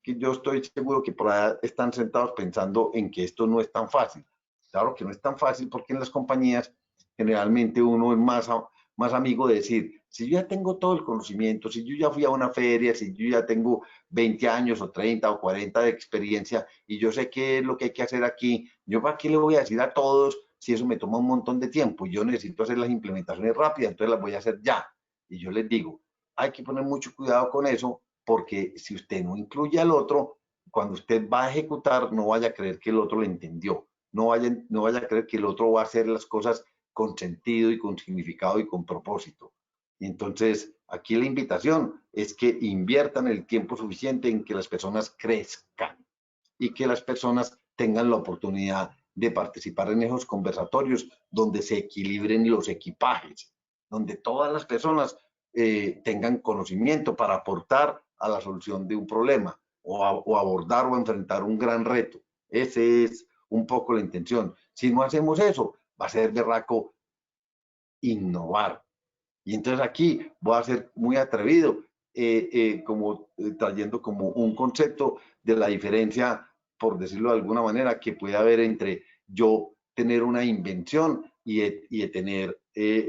Que yo estoy seguro que por allá están sentados pensando en que esto no es tan fácil. Claro que no es tan fácil porque en las compañías generalmente uno es más amigo de decir, si yo ya tengo todo el conocimiento, si yo ya fui a una feria, si yo ya tengo 20 años o 30 o 40 de experiencia y yo sé qué es lo que hay que hacer aquí, yo para qué le voy a decir a todos si eso me toma un montón de tiempo y yo necesito hacer las implementaciones rápidas, entonces las voy a hacer ya. Y yo les digo, hay que poner mucho cuidado con eso porque si usted no incluye al otro, cuando usted va a ejecutar, no vaya a creer que el otro lo entendió, no vaya a creer que el otro va a hacer las cosas con sentido y con significado y con propósito. Y entonces, aquí la invitación es que inviertan el tiempo suficiente en que las personas crezcan y que las personas tengan la oportunidad de participar en esos conversatorios donde se equilibren los equipajes, donde todas las personas tengan conocimiento para aportar a la solución de un problema o abordar o enfrentar un gran reto. Ese es un poco la intención. Si no hacemos eso, va a ser berraco innovar. Y entonces aquí voy a ser muy atrevido, trayendo como un concepto de la diferencia, por decirlo de alguna manera, que puede haber entre yo tener una invención y de tener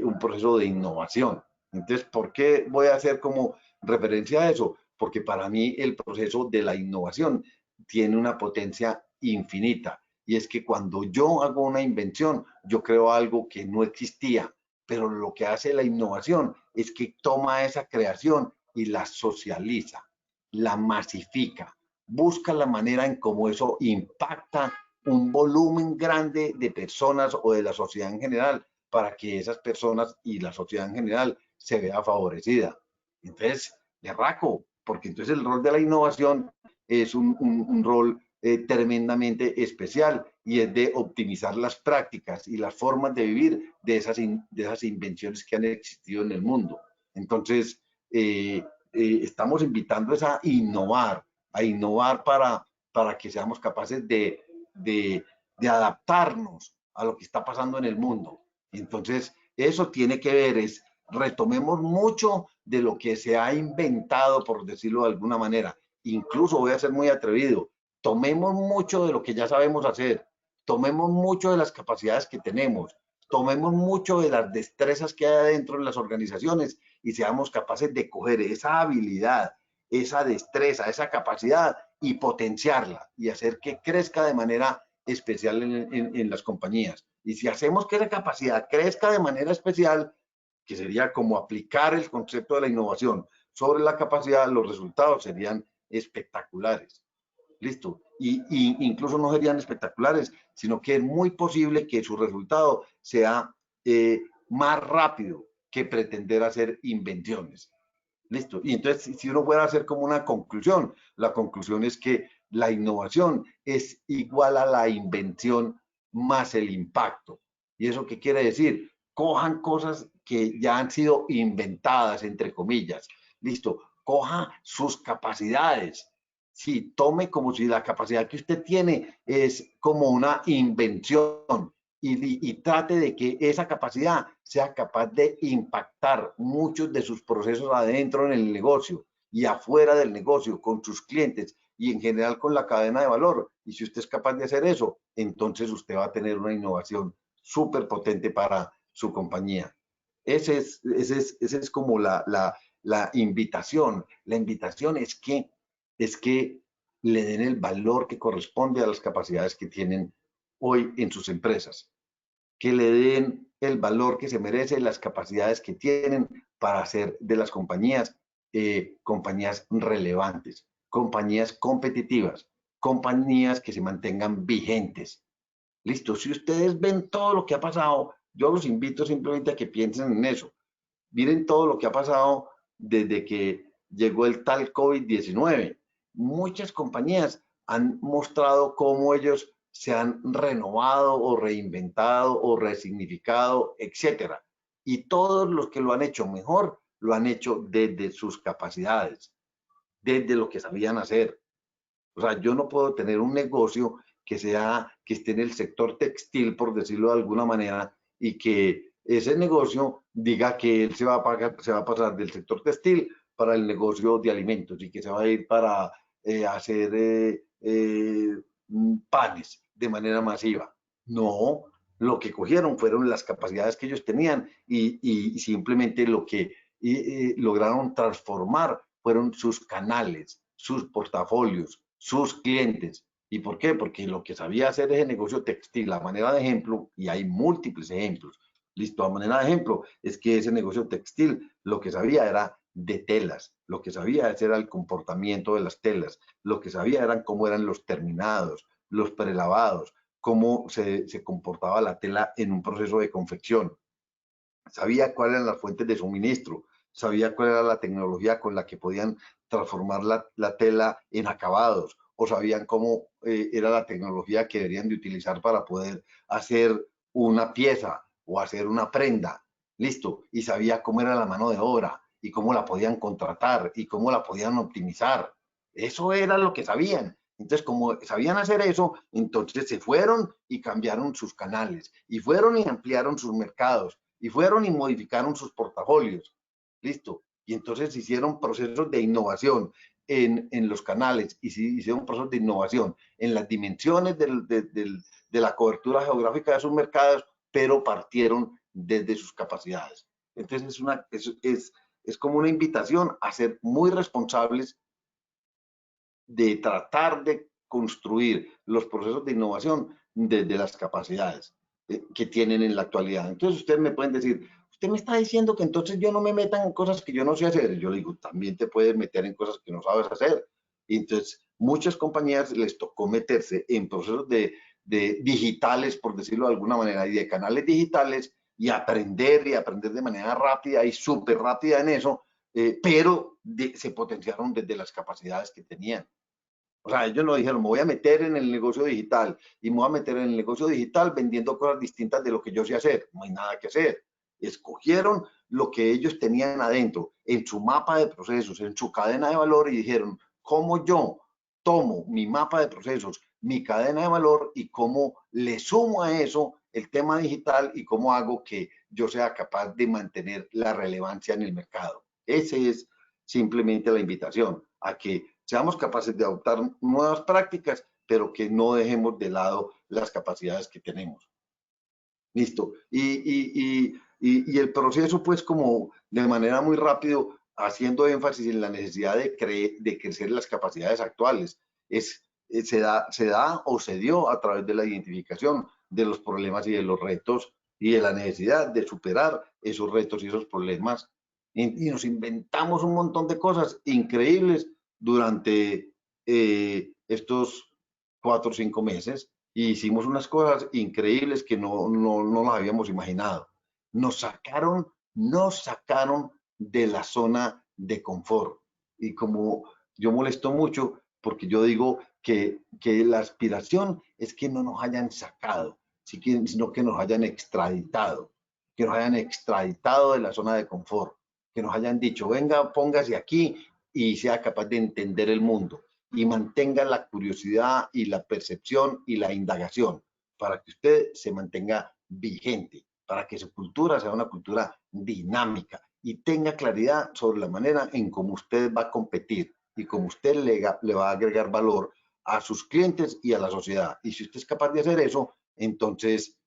un proceso de innovación. Entonces, ¿por qué voy a hacer como referencia a eso? Porque para mí el proceso de la innovación tiene una potencia infinita. Y es que cuando yo hago una invención, yo creo algo que no existía, pero lo que hace la innovación es que toma esa creación y la socializa, la masifica, busca la manera en cómo eso impacta un volumen grande de personas o de la sociedad en general para que esas personas y la sociedad en general se vea favorecida. Entonces, berraco, porque entonces el rol de la innovación es un rol tremendamente especial y es de optimizar las prácticas y las formas de vivir de esas invenciones que han existido en el mundo. Entonces, estamos invitando a innovar para que seamos capaces de adaptarnos a lo que está pasando en el mundo. Entonces, eso tiene que ver, retomemos mucho de lo que se ha inventado, por decirlo de alguna manera. Incluso voy a ser muy atrevido, tomemos mucho de lo que ya sabemos hacer, tomemos mucho de las capacidades que tenemos, tomemos mucho de las destrezas que hay adentro en las organizaciones y seamos capaces de coger esa habilidad, esa destreza, esa capacidad y potenciarla y hacer que crezca de manera especial en las compañías. Y si hacemos que esa capacidad crezca de manera especial, que sería como aplicar el concepto de la innovación sobre la capacidad, los resultados serían espectaculares. Listo. Y incluso no serían espectaculares, sino que es muy posible que su resultado sea más rápido que pretender hacer invenciones. Listo. Y entonces, si uno fuera a hacer como una conclusión, la conclusión es que la innovación es igual a la invención más el impacto. ¿Y eso qué quiere decir? Cojan cosas que ya han sido inventadas, entre comillas. Listo. Coja sus capacidades. Sí, tome como si la capacidad que usted tiene es como una invención y trate de que esa capacidad sea capaz de impactar muchos de sus procesos adentro en el negocio y afuera del negocio, con sus clientes y en general con la cadena de valor. Y si usted es capaz de hacer eso, entonces usted va a tener una innovación súper potente para su compañía. Ese es como la invitación. La invitación es que le den el valor que corresponde a las capacidades que tienen hoy en sus empresas, que le den el valor que se merece, las capacidades que tienen para hacer de las compañías compañías relevantes, compañías competitivas, compañías que se mantengan vigentes. Listo, si ustedes ven todo lo que ha pasado, yo los invito simplemente a que piensen en eso. Miren todo lo que ha pasado desde que llegó el tal COVID-19. Muchas compañías han mostrado cómo ellos se han renovado o reinventado o resignificado, etcétera. Y todos los que lo han hecho mejor, lo han hecho desde sus capacidades, desde lo que sabían hacer. O sea, yo no puedo tener un negocio que esté en el sector textil, por decirlo de alguna manera, y que ese negocio diga que él se va a pasar del sector textil para el negocio de alimentos y que se va a ir para hacer panes de manera masiva. No, lo que cogieron fueron las capacidades que ellos tenían y simplemente lo que lograron transformar fueron sus canales, sus portafolios, sus clientes. ¿Y por qué? Porque lo que sabía hacer ese negocio textil, la manera de ejemplo, y hay múltiples ejemplos, listo, a manera de ejemplo, es que ese negocio textil lo que sabía era de telas, lo que sabía era el comportamiento de las telas, lo que sabía eran cómo eran los terminados, los prelavados, cómo se comportaba la tela en un proceso de confección, sabía cuáles eran las fuentes de suministro, sabía cuál era la tecnología con la que podían transformar la tela en acabados, o sabían cómo era la tecnología que deberían de utilizar para poder hacer una pieza o hacer una prenda, listo, y sabía cómo era la mano de obra y cómo la podían contratar y cómo la podían optimizar. Eso era lo que sabían. Entonces, como sabían hacer eso, entonces se fueron y cambiaron sus canales y fueron y ampliaron sus mercados y fueron y modificaron sus portafolios. Listo. Y entonces hicieron procesos de innovación en los canales y hicieron procesos de innovación en las dimensiones de la cobertura geográfica de sus mercados, pero partieron desde sus capacidades. Entonces es como una invitación a ser muy responsables de tratar de construir los procesos de innovación desde las capacidades que tienen en la actualidad. Entonces ustedes me pueden decir, usted me está diciendo que entonces yo no me meta en cosas que yo no sé hacer. Yo le digo, también te puedes meter en cosas que no sabes hacer. Y entonces muchas compañías les tocó meterse en procesos de digitales, por decirlo de alguna manera, y de canales digitales y aprender de manera rápida y súper rápida en eso, pero se potenciaron desde las capacidades que tenían. O sea, ellos no dijeron, me voy a meter en el negocio digital y me voy a meter en el negocio digital vendiendo cosas distintas de lo que yo sé hacer. No hay nada que hacer. Escogieron lo que ellos tenían adentro, en su mapa de procesos, en su cadena de valor y dijeron, ¿cómo yo tomo mi mapa de procesos, mi cadena de valor y cómo le sumo a eso el tema digital y cómo hago que yo sea capaz de mantener la relevancia en el mercado? Esa es simplemente la invitación a que seamos capaces de adoptar nuevas prácticas, pero que no dejemos de lado las capacidades que tenemos. Listo. Y el proceso, pues, como de manera muy rápido, haciendo énfasis en la necesidad de crecer las capacidades actuales, se da o se dio a través de la identificación de los problemas y de los retos y de la necesidad de superar esos retos y esos problemas. Y nos inventamos un montón de cosas increíbles durante estos 4 o 5 meses y hicimos unas cosas increíbles que no las habíamos imaginado. Nos sacaron de la zona de confort. Y como yo molesto mucho, porque yo digo que la aspiración es que no nos hayan sacado, sino que nos hayan extraditado, de la zona de confort, que nos hayan dicho, venga, póngase aquí y sea capaz de entender el mundo y mantenga la curiosidad y la percepción y la indagación para que usted se mantenga vigente, para que su cultura sea una cultura dinámica y tenga claridad sobre la manera en cómo usted va a competir y cómo usted le va a agregar valor a sus clientes y a la sociedad. Y si usted es capaz de hacer eso, entonces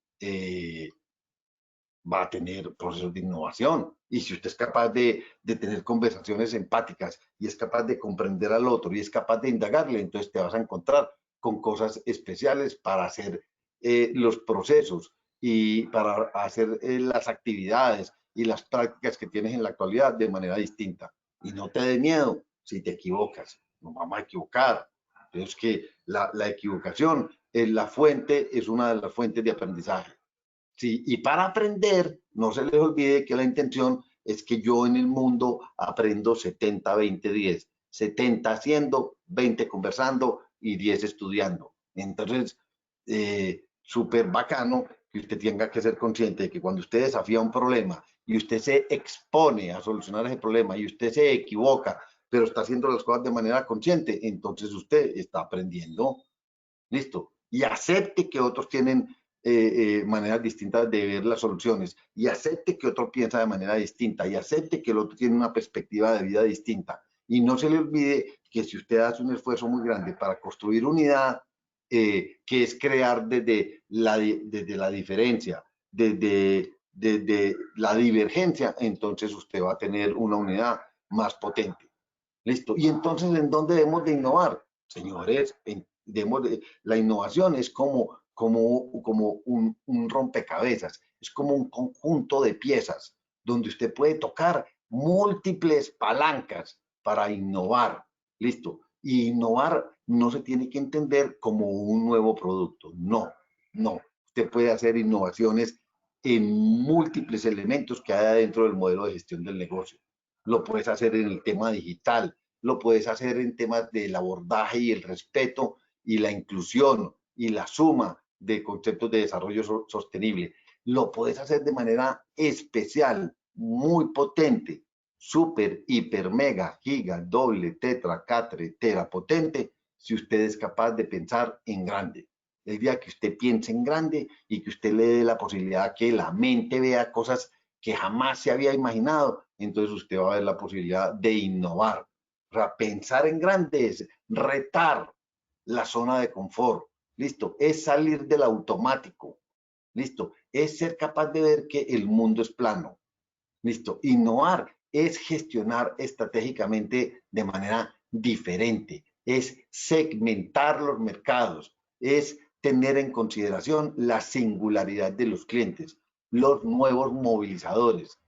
va a tener procesos de innovación. Y si usted es capaz de tener conversaciones empáticas y es capaz de comprender al otro y es capaz de indagarle, entonces te vas a encontrar con cosas especiales para hacer los procesos y para hacer las actividades y las prácticas que tienes en la actualidad de manera distinta. Y no te dé miedo si te equivocas, nos vamos a equivocar. Entonces que la equivocación es la fuente, es una de las fuentes de aprendizaje. Sí, y para aprender, no se les olvide que la intención es que yo en el mundo aprendo 70, 20, 10. 70 haciendo, 20 conversando y 10 estudiando. Entonces, súper bacano que usted tenga que ser consciente de que cuando usted desafía un problema y usted se expone a solucionar ese problema y usted se equivoca, pero está haciendo las cosas de manera consciente, entonces usted está aprendiendo. Listo. Y acepte que otros tienen maneras distintas de ver las soluciones y acepte que otro piensa de manera distinta y acepte que el otro tiene una perspectiva de vida distinta. Y no se le olvide que si usted hace un esfuerzo muy grande para construir unidad, que es crear desde la diferencia, desde la divergencia, entonces usted va a tener una unidad más potente. Listo. Y entonces, ¿en dónde debemos de innovar? Señores, la innovación es como un rompecabezas, es como un conjunto de piezas donde usted puede tocar múltiples palancas para innovar. Listo. Y innovar no se tiene que entender como un nuevo producto. No, no. Usted puede hacer innovaciones en múltiples elementos que hay dentro del modelo de gestión del negocio. Lo puedes hacer en el tema digital, lo puedes hacer en temas del abordaje y el respeto y la inclusión y la suma de conceptos de desarrollo sostenible. Lo puedes hacer de manera especial, muy potente, super, hiper, mega, giga, doble, tetra, catre, tera potente, si usted es capaz de pensar en grande. El día que usted piense en grande y que usted le dé la posibilidad que la mente vea cosas que jamás se había imaginado, entonces usted va a ver la posibilidad de innovar. O sea, pensar en grande es retar la zona de confort. Listo, es salir del automático. Listo, es ser capaz de ver que el mundo es plano. Listo, innovar es gestionar estratégicamente de manera diferente, es segmentar los mercados, es tener en consideración la singularidad de los clientes, los nuevos movilizadores,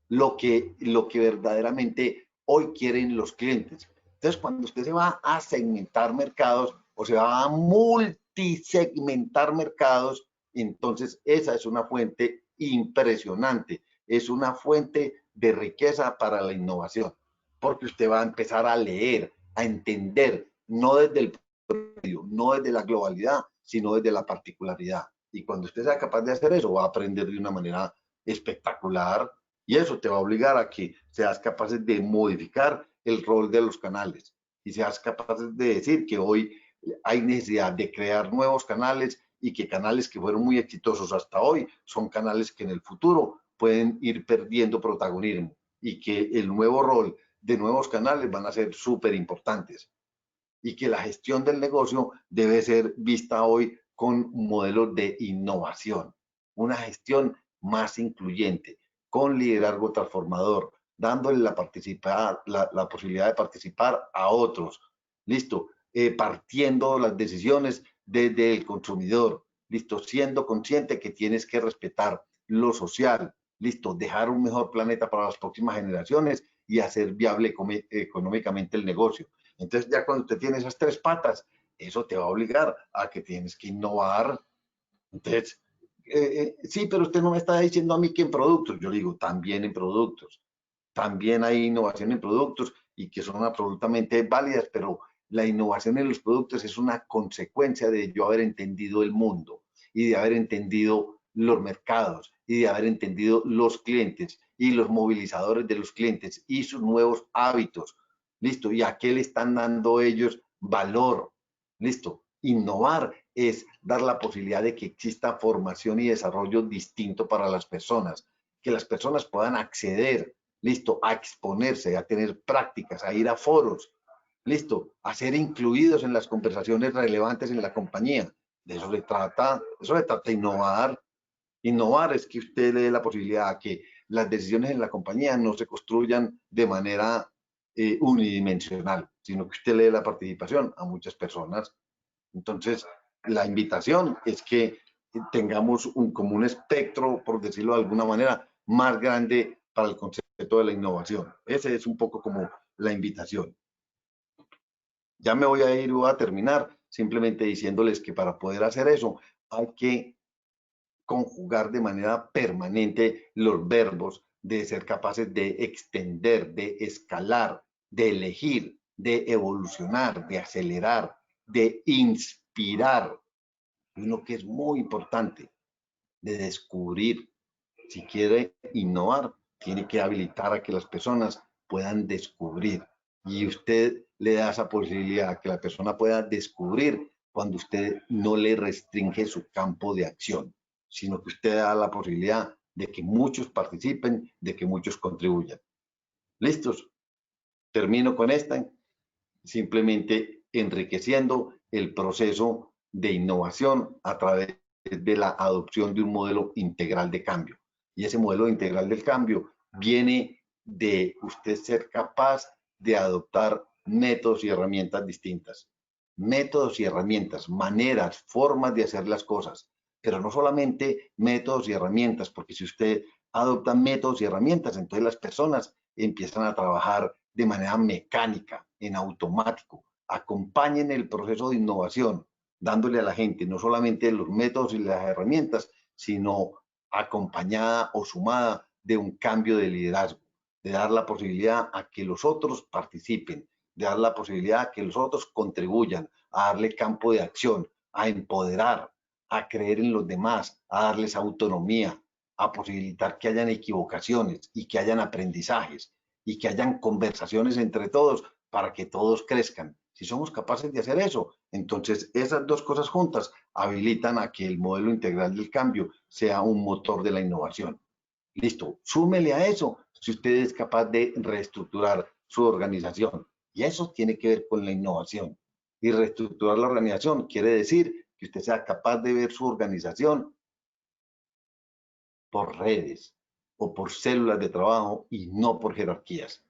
lo que verdaderamente hoy quieren los clientes. Entonces, cuando usted se va a segmentar mercados o se va a multisegmentar mercados, entonces esa es una fuente impresionante, es una fuente de riqueza para la innovación, porque usted va a empezar a leer, a entender, no desde el medio, no desde la globalidad, sino desde la particularidad. Y cuando usted sea capaz de hacer eso, va a aprender de una manera espectacular y eso te va a obligar a que seas capaz de modificar el rol de los canales y seas capaz de decir que hoy hay necesidad de crear nuevos canales y que canales que fueron muy exitosos hasta hoy son canales que en el futuro pueden ir perdiendo protagonismo y que el nuevo rol de nuevos canales van a ser súper importantes y que la gestión del negocio debe ser vista hoy con modelos de innovación, una gestión más incluyente, con liderazgo transformador, dándole la posibilidad de participar a otros. Listo, partiendo las decisiones desde el consumidor, listo, siendo consciente que tienes que respetar lo social, listo, dejar un mejor planeta para las próximas generaciones y hacer viable económicamente el negocio. Entonces ya cuando usted tiene esas tres patas, eso te va a obligar a que tienes que innovar. Entonces, sí, pero usted no me está diciendo a mí que en productos. Yo digo, también en productos. También hay innovación en productos y que son absolutamente válidas, pero la innovación en los productos es una consecuencia de yo haber entendido el mundo y de haber entendido los mercados y de haber entendido los clientes y los movilizadores de los clientes y sus nuevos hábitos. Listo. ¿Y a qué le están dando ellos valor? Listo. Innovar es dar la posibilidad de que exista formación y desarrollo distinto para las personas, que las personas puedan acceder, listo, a exponerse, a tener prácticas, a ir a foros, listo, a ser incluidos en las conversaciones relevantes en la compañía. De eso se trata innovar. Innovar es que usted le dé la posibilidad a que las decisiones en la compañía no se construyan de manera unidimensional, sino que usted le dé la participación a muchas personas. Entonces, la invitación es que tengamos como un espectro, por decirlo de alguna manera, más grande para el concepto de la innovación. Ese es un poco como la invitación. Ya me voy a ir, voy a terminar simplemente diciéndoles que para poder hacer eso hay que conjugar de manera permanente los verbos, de ser capaces de extender, de escalar, de elegir, de evolucionar, de acelerar, de inspirar. Uno que es muy importante, de descubrir. Si quiere innovar, tiene que habilitar a que las personas puedan descubrir. Y usted le da esa posibilidad a que la persona pueda descubrir cuando usted no le restringe su campo de acción, sino que usted da la posibilidad de que muchos participen, de que muchos contribuyan. ¿Listos? Termino con esta, simplemente enriqueciendo el proceso de innovación a través de la adopción de un modelo integral de cambio. Y ese modelo integral del cambio viene de usted ser capaz de adoptar métodos y herramientas distintas. Métodos y herramientas, maneras, formas de hacer las cosas, pero no solamente métodos y herramientas, porque si usted adopta métodos y herramientas, entonces las personas empiezan a trabajar de manera mecánica, en automático. Acompañen el proceso de innovación, dándole a la gente no solamente los métodos y las herramientas, sino acompañada o sumada de un cambio de liderazgo, de dar la posibilidad a que los otros participen, de dar la posibilidad a que los otros contribuyan, a darle campo de acción, a empoderar, a creer en los demás, a darles autonomía, a posibilitar que hayan equivocaciones y que hayan aprendizajes y que hayan conversaciones entre todos para que todos crezcan. Si somos capaces de hacer eso, entonces esas dos cosas juntas habilitan a que el modelo integral del cambio sea un motor de la innovación. Listo, súmele a eso si usted es capaz de reestructurar su organización. Y eso tiene que ver con la innovación. Y reestructurar la organización quiere decir que usted sea capaz de ver su organización por redes o por células de trabajo y no por jerarquías.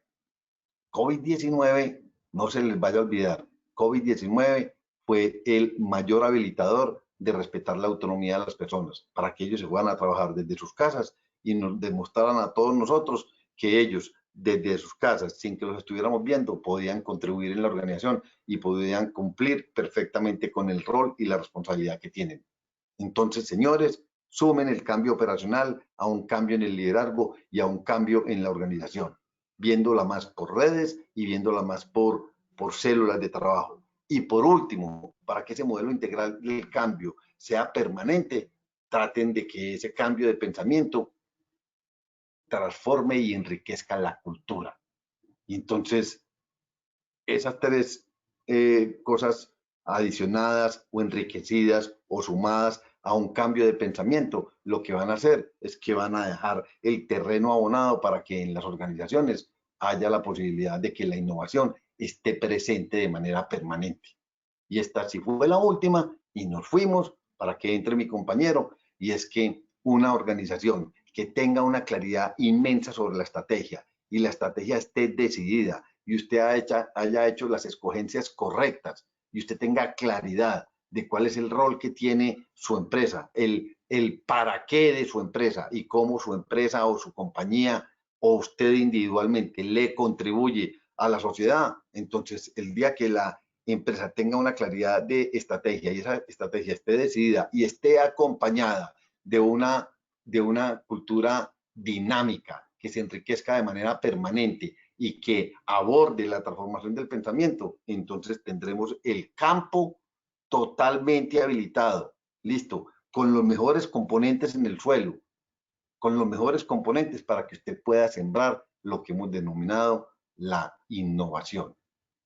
COVID-19, no se les vaya a olvidar, COVID-19 fue el mayor habilitador de respetar la autonomía de las personas, para que ellos se fueran a trabajar desde sus casas y nos demostraran a todos nosotros que ellos desde sus casas, sin que los estuviéramos viendo, podían contribuir en la organización y podían cumplir perfectamente con el rol y la responsabilidad que tienen. Entonces, señores, sumen el cambio operacional a un cambio en el liderazgo y a un cambio en la organización, viéndola más por redes y viéndola más por células de trabajo. Y por último, para que ese modelo integral del cambio sea permanente, traten de que ese cambio de pensamiento transforme y enriquezca la cultura. Y entonces, esas tres cosas adicionadas o enriquecidas o sumadas a un cambio de pensamiento, lo que van a hacer es que van a dejar el terreno abonado para que en las organizaciones haya la posibilidad de que la innovación esté presente de manera permanente. Y esta sí fue la última y nos fuimos para que entre mi compañero, y es que una organización que tenga una claridad inmensa sobre la estrategia y la estrategia esté decidida y usted haya hecho las escogencias correctas y usted tenga claridad de cuál es el rol que tiene su empresa, el para qué de su empresa y cómo su empresa o su compañía o usted individualmente le contribuye a la sociedad, entonces el día que empresa tenga una claridad de estrategia y esa estrategia esté decidida y esté acompañada de una cultura dinámica que se enriquezca de manera permanente y que aborde la transformación del pensamiento, entonces tendremos el campo totalmente habilitado, listo, con los mejores componentes en el suelo, con los mejores componentes para que usted pueda sembrar lo que hemos denominado la innovación.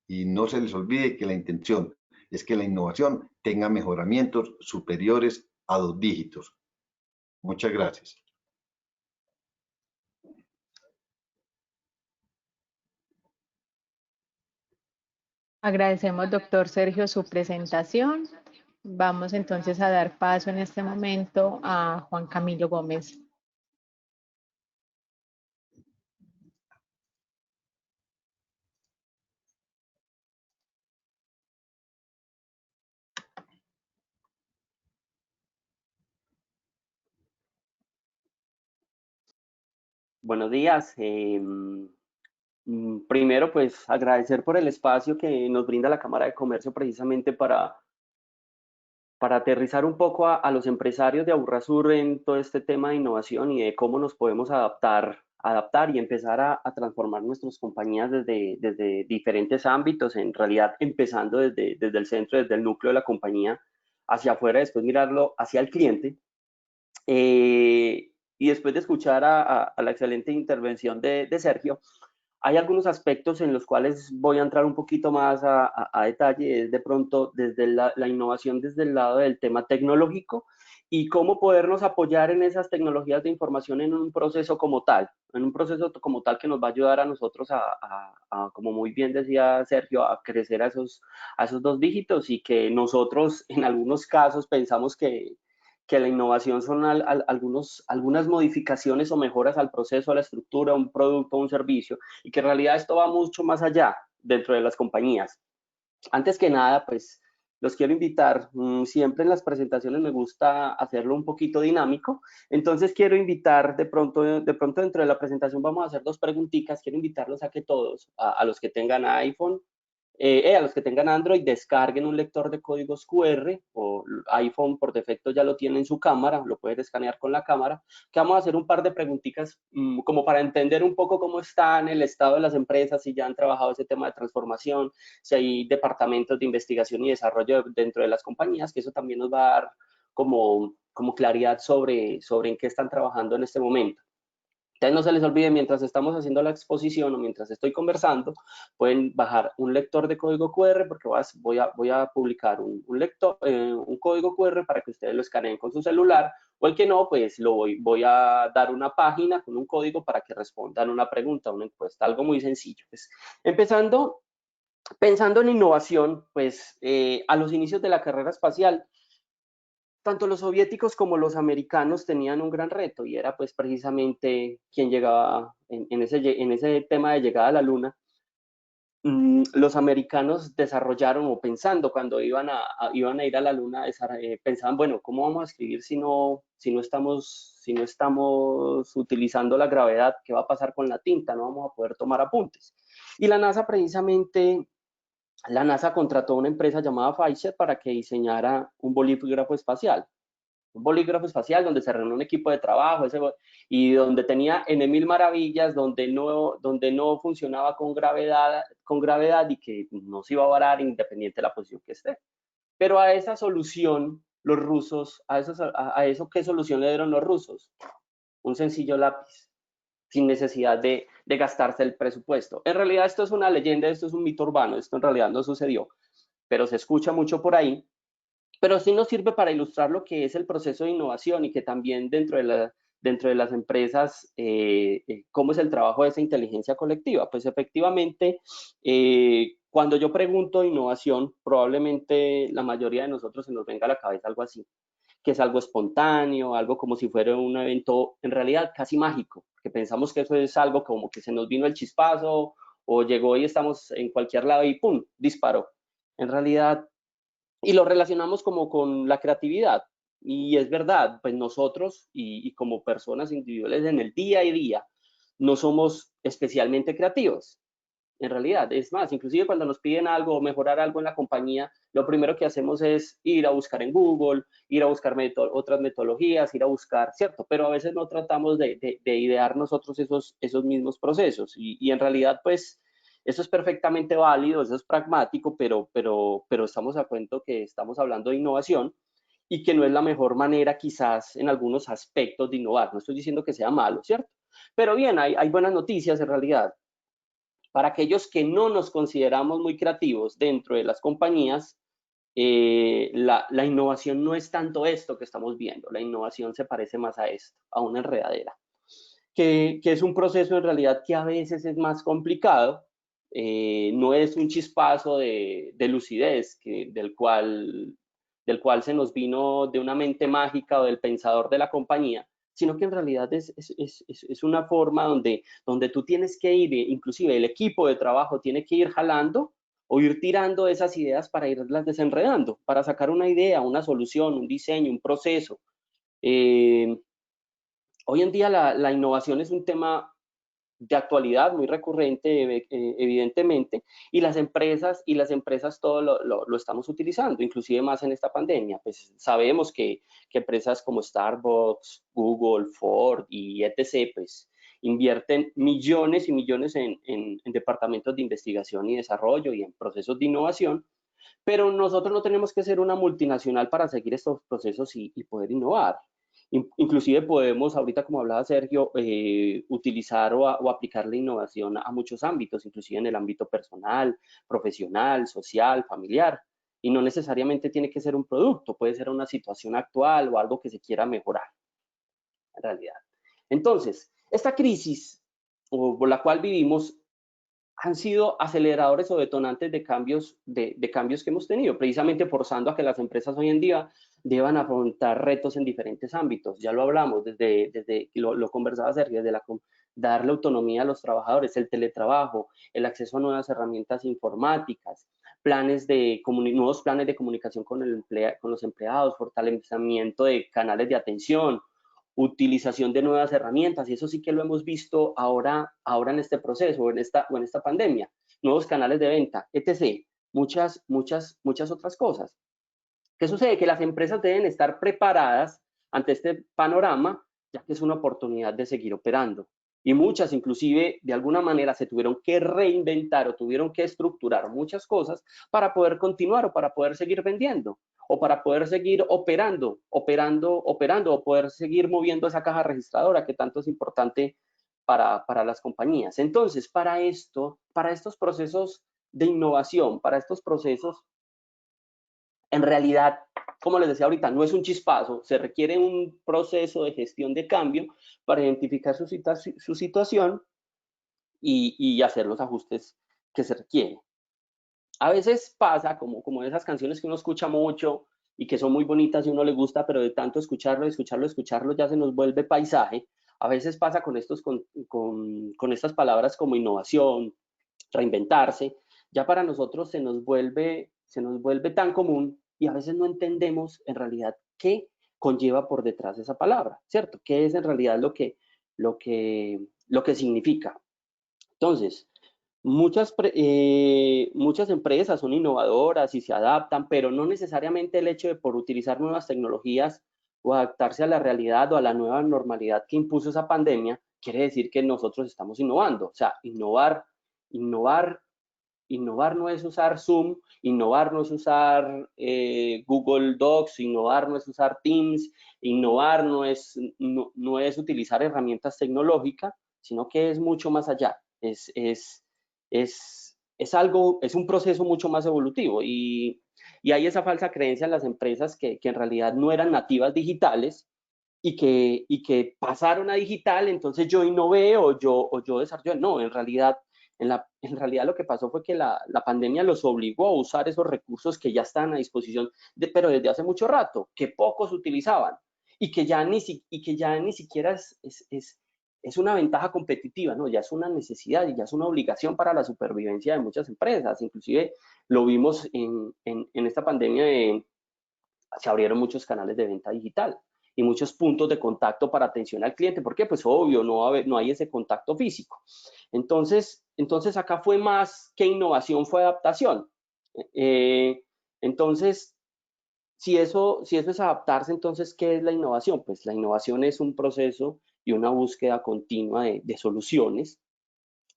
Y no se les olvide que la intención es que la innovación tenga mejoramientos superiores a 2 dígitos. Muchas gracias. Agradecemos, doctor Sergio, su presentación. Vamos entonces a dar paso en este momento a Juan Camilo Gómez. Buenos días. Primero, pues agradecer por el espacio que nos brinda la Cámara de Comercio precisamente para aterrizar un poco a los empresarios de Aburrasur en todo este tema de innovación y de cómo nos podemos adaptar y empezar a transformar nuestras compañías desde diferentes ámbitos, en realidad empezando desde el centro, desde el núcleo de la compañía hacia afuera, después mirarlo hacia el cliente. Y después de escuchar a la excelente intervención de Sergio, hay algunos aspectos en los cuales voy a entrar un poquito más a detalle, es de pronto desde la innovación desde el lado del tema tecnológico y cómo podernos apoyar en esas tecnologías de información en un proceso como tal, que nos va a ayudar a nosotros como muy bien decía Sergio, a crecer a esos 2 dígitos y que nosotros en algunos casos pensamos que la innovación son algunas modificaciones o mejoras al proceso, a la estructura, a un producto, a un servicio, y que en realidad esto va mucho más allá dentro de las compañías. Antes que nada, pues los quiero invitar, siempre en las presentaciones me gusta hacerlo un poquito dinámico, entonces quiero invitar de pronto dentro de la presentación vamos a hacer 2 preguntitas, quiero invitarlos a que todos, a los que tengan iPhone, a los que tengan Android, descarguen un lector de códigos QR o iPhone por defecto ya lo tiene en su cámara, lo puedes escanear con la cámara, que vamos a hacer un par de preguntitas como para entender un poco cómo están el estado de las empresas, si ya han trabajado ese tema de transformación, si hay departamentos de investigación y desarrollo dentro de las compañías, que eso también nos va a dar como claridad sobre en qué están trabajando en este momento. Entonces no se les olvide, mientras estamos haciendo la exposición o mientras estoy conversando, pueden bajar un lector de código QR porque voy a publicar un código QR para que ustedes lo escaneen con su celular, o el que no, pues voy a dar una página con un código para que respondan una pregunta, una encuesta, algo muy sencillo. Pues, pensando en innovación, pues a los inicios de la carrera espacial, tanto los soviéticos como los americanos tenían un gran reto y era pues precisamente quien llegaba en ese tema de llegada a la luna. Los americanos desarrollaron o pensando cuando iban a ir a la luna, pensaban, bueno, ¿cómo vamos a escribir si no estamos utilizando la gravedad? ¿Qué va a pasar con la tinta? No vamos a poder tomar apuntes. Y la NASA contrató a una empresa llamada Pfizer para que diseñara un bolígrafo espacial. Un bolígrafo espacial donde se reunió un equipo de trabajo y donde tenía N mil maravillas, donde no funcionaba con gravedad y que no se iba a varar independiente de la posición que esté. Pero a esa solución, los rusos, a eso, ¿qué solución le dieron los rusos? Un sencillo lápiz, sin necesidad de gastarse el presupuesto. En realidad esto es una leyenda, esto es un mito urbano, esto en realidad no sucedió, pero se escucha mucho por ahí. Pero sí nos sirve para ilustrar lo que es el proceso de innovación y que también dentro de las empresas, cómo es el trabajo de esa inteligencia colectiva. Pues efectivamente, cuando yo pregunto innovación, probablemente la mayoría de nosotros se nos venga a la cabeza algo así, que es algo espontáneo, algo como si fuera un evento en realidad casi mágico, que pensamos que eso es algo como que se nos vino el chispazo o llegó y estamos en cualquier lado y ¡pum!, disparó. En realidad, y lo relacionamos como con la creatividad. Y es verdad, pues nosotros y como personas individuales en el día a día no somos especialmente creativos. en realidad. Es más, inclusive cuando nos piden algo o mejorar algo en la compañía, lo primero que hacemos es ir a buscar en Google, ir a buscar otras metodologías, ir a buscar, ¿cierto? Pero a veces no tratamos de idear nosotros esos mismos procesos y en realidad, pues, eso es perfectamente válido, eso es pragmático, pero estamos a cuento que estamos hablando de innovación y que no es la mejor manera quizás en algunos aspectos de innovar. No estoy diciendo que sea malo, ¿cierto? Pero bien, hay buenas noticias en realidad. Para aquellos que no nos consideramos muy creativos dentro de las compañías, la innovación no es tanto esto que estamos viendo. La innovación se parece más a esto, a una enredadera, que es un proceso en realidad que a veces es más complicado. No es un chispazo de lucidez del cual se nos vino de una mente mágica o del pensador de la compañía, sino que en realidad es una forma donde tú tienes que ir, inclusive el equipo de trabajo tiene que ir jalando o ir tirando esas ideas para irlas desenredando, para sacar una idea, una solución, un diseño, un proceso. Hoy en día la innovación es un tema de actualidad muy recurrente, evidentemente, y las empresas todo lo estamos utilizando, inclusive más en esta pandemia. Pues sabemos que empresas como Starbucks, Google, Ford y etc., pues invierten millones y millones en departamentos de investigación y desarrollo y en procesos de innovación, pero nosotros no tenemos que ser una multinacional para seguir estos procesos y poder innovar. Inclusive podemos, ahorita como hablaba Sergio, utilizar o aplicar la innovación a muchos ámbitos, inclusive en el ámbito personal, profesional, social, familiar. Y no necesariamente tiene que ser un producto, puede ser una situación actual o algo que se quiera mejorar, en realidad. Entonces, esta crisis por la cual vivimos han sido aceleradores o detonantes de cambios que hemos tenido, precisamente forzando a que las empresas hoy en día deban afrontar retos en diferentes ámbitos. Ya lo hablamos, lo conversaba Sergio, desde darle autonomía a los trabajadores, el teletrabajo, el acceso a nuevas herramientas informáticas, nuevos planes de comunicación con los empleados, fortalecimiento de canales de atención, utilización de nuevas herramientas, y eso sí que lo hemos visto ahora en este proceso o en esta pandemia, nuevos canales de venta, etc. Muchas otras cosas. ¿Qué sucede? Que las empresas deben estar preparadas ante este panorama, ya que es una oportunidad de seguir operando. Y muchas, inclusive, de alguna manera se tuvieron que reinventar o tuvieron que estructurar muchas cosas para poder continuar o para poder seguir vendiendo o para poder seguir operando o poder seguir moviendo esa caja registradora que tanto es importante para las compañías. Entonces, para estos procesos de innovación, para estos procesos, en realidad, como les decía ahorita, no es un chispazo, se requiere un proceso de gestión de cambio para identificar su situación y hacer los ajustes que se requieren. A veces pasa, como esas canciones que uno escucha mucho y que son muy bonitas y a uno le gusta, pero de tanto escucharlo ya se nos vuelve paisaje. A veces pasa con estas palabras como innovación, reinventarse, ya para nosotros se nos vuelve tan común y a veces no entendemos en realidad qué conlleva por detrás esa palabra, ¿cierto? ¿Qué es en realidad lo que significa? Entonces, muchas empresas son innovadoras y se adaptan, pero no necesariamente el hecho de por utilizar nuevas tecnologías o adaptarse a la realidad o a la nueva normalidad que impuso esa pandemia, quiere decir que nosotros estamos innovando. O sea, innovar no es usar Zoom, innovar no es usar Google Docs, innovar no es usar Teams, innovar no es utilizar herramientas tecnológicas, sino que es mucho más allá. Es un proceso mucho más evolutivo y hay esa falsa creencia en las empresas que en realidad no eran nativas digitales y que pasaron a digital, entonces yo innové o yo desarrollé. No, en realidad lo que pasó fue que la pandemia los obligó a usar esos recursos que ya están a disposición, pero desde hace mucho rato, que pocos utilizaban y que ya ni siquiera es una ventaja competitiva, ¿no? Ya es una necesidad y ya es una obligación para la supervivencia de muchas empresas. Inclusive lo vimos en esta pandemia, se abrieron muchos canales de venta digital y muchos puntos de contacto para atención al cliente. ¿Por qué? Pues obvio, no hay ese contacto físico. Entonces, Entonces acá fue más que innovación, fue adaptación. Entonces, si eso es adaptarse, entonces, ¿qué es la innovación? Pues la innovación es un proceso y una búsqueda continua de soluciones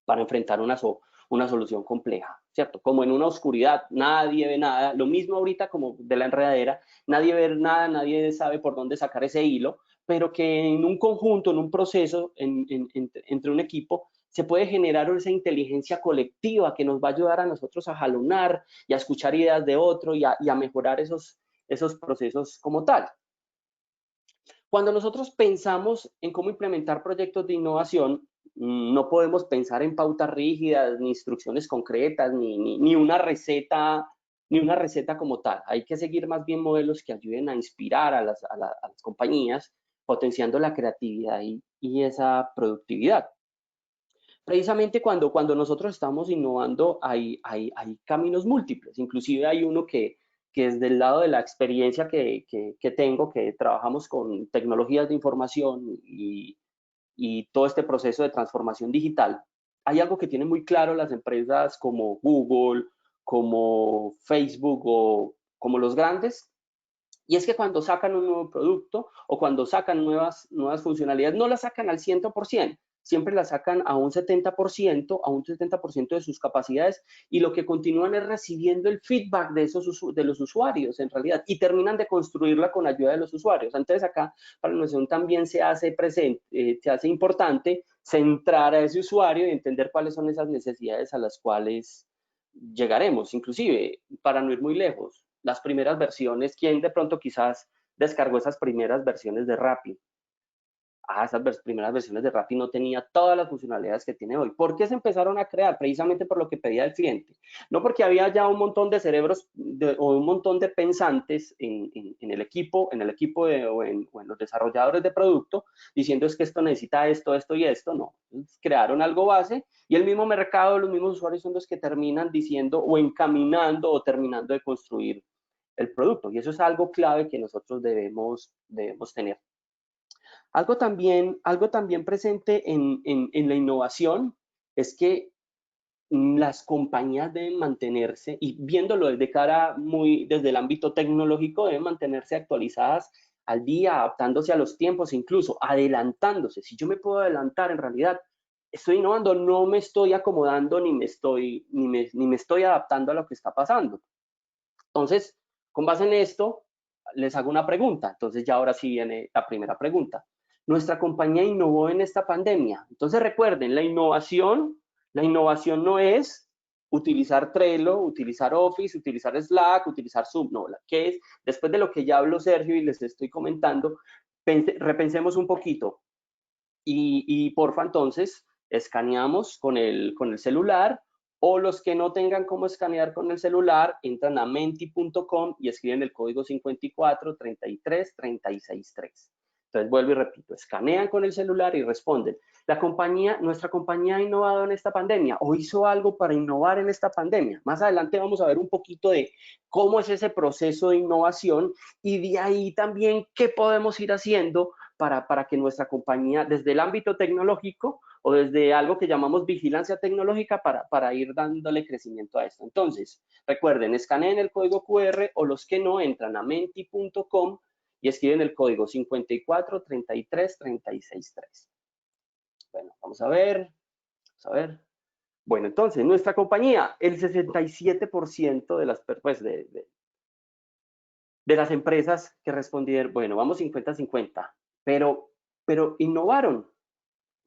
para enfrentar una solución compleja, ¿cierto? Como en una oscuridad, nadie ve nada, lo mismo ahorita como de la enredadera, nadie ve nada, nadie sabe por dónde sacar ese hilo, pero que en un conjunto, en un proceso, entre un equipo, se puede generar esa inteligencia colectiva que nos va a ayudar a nosotros a jalonar y a escuchar ideas de otro y a mejorar esos procesos como tal. Cuando nosotros pensamos en cómo implementar proyectos de innovación, no podemos pensar en pautas rígidas, ni instrucciones concretas, ni una receta como tal. Hay que seguir más bien modelos que ayuden a inspirar a las compañías, potenciando la creatividad y esa productividad. Precisamente cuando nosotros estamos innovando hay caminos múltiples, inclusive hay uno que es del lado de la experiencia que tengo, que trabajamos con tecnologías de información y todo este proceso de transformación digital. Hay algo que tienen muy claro las empresas como Google, como Facebook o como los grandes, y es que cuando sacan un nuevo producto o cuando sacan nuevas funcionalidades, no las sacan al 100%, siempre las sacan a un 70%, a un 70% de sus capacidades, y lo que continúan es recibiendo el feedback de los usuarios en realidad, y terminan de construirla con ayuda de los usuarios. Entonces acá para la innovación también se hace importante centrar a ese usuario y entender cuáles son esas necesidades a las cuales llegaremos, inclusive para no ir muy lejos. Las primeras versiones, ¿quién de pronto quizás descargó esas primeras versiones de Rappi? Esas primeras versiones de Rappi no tenía todas las funcionalidades que tiene hoy. ¿Por qué se empezaron a crear? Precisamente por lo que pedía el cliente. No porque había ya un montón de cerebros o un montón de pensantes en el equipo, o en los desarrolladores de producto, diciendo es que esto necesita esto, esto y esto. No, crearon algo base y el mismo mercado, los mismos usuarios son los que terminan diciendo o encaminando o terminando de construir el producto. Y eso es algo clave que nosotros debemos tener. Algo también presente en la innovación es que las compañías deben mantenerse, y viéndolo desde el ámbito tecnológico, deben mantenerse actualizadas al día, adaptándose a los tiempos, incluso adelantándose. Si yo me puedo adelantar, en realidad estoy innovando, no me estoy acomodando ni me estoy adaptando a lo que está pasando. Entonces, con base en esto, les hago una pregunta. Entonces, ya ahora sí viene la primera pregunta. ¿Nuestra compañía innovó en esta pandemia? Entonces, recuerden, la innovación no es utilizar Trello, utilizar Office, utilizar Slack, utilizar Zoom. No, ¿qué es? Después de lo que ya habló Sergio y les estoy comentando, repensemos un poquito. Y porfa, entonces, escaneamos con el celular, o los que no tengan cómo escanear con el celular, entran a menti.com y escriben el código 5433363. Entonces, vuelvo y repito, escanean con el celular y responden. Nuestra compañía ha innovado en esta pandemia o hizo algo para innovar en esta pandemia. Más adelante vamos a ver un poquito de cómo es ese proceso de innovación y de ahí también qué podemos ir haciendo para que nuestra compañía, desde el ámbito tecnológico o desde algo que llamamos vigilancia tecnológica, para ir dándole crecimiento a esto. Entonces, recuerden, escaneen el código QR, o los que no, entran a menti.com y escriben el código 5433363. Bueno, vamos a ver. Bueno, entonces, nuestra compañía, el 67% de las de las empresas que respondieron, bueno, vamos 50-50, pero innovaron.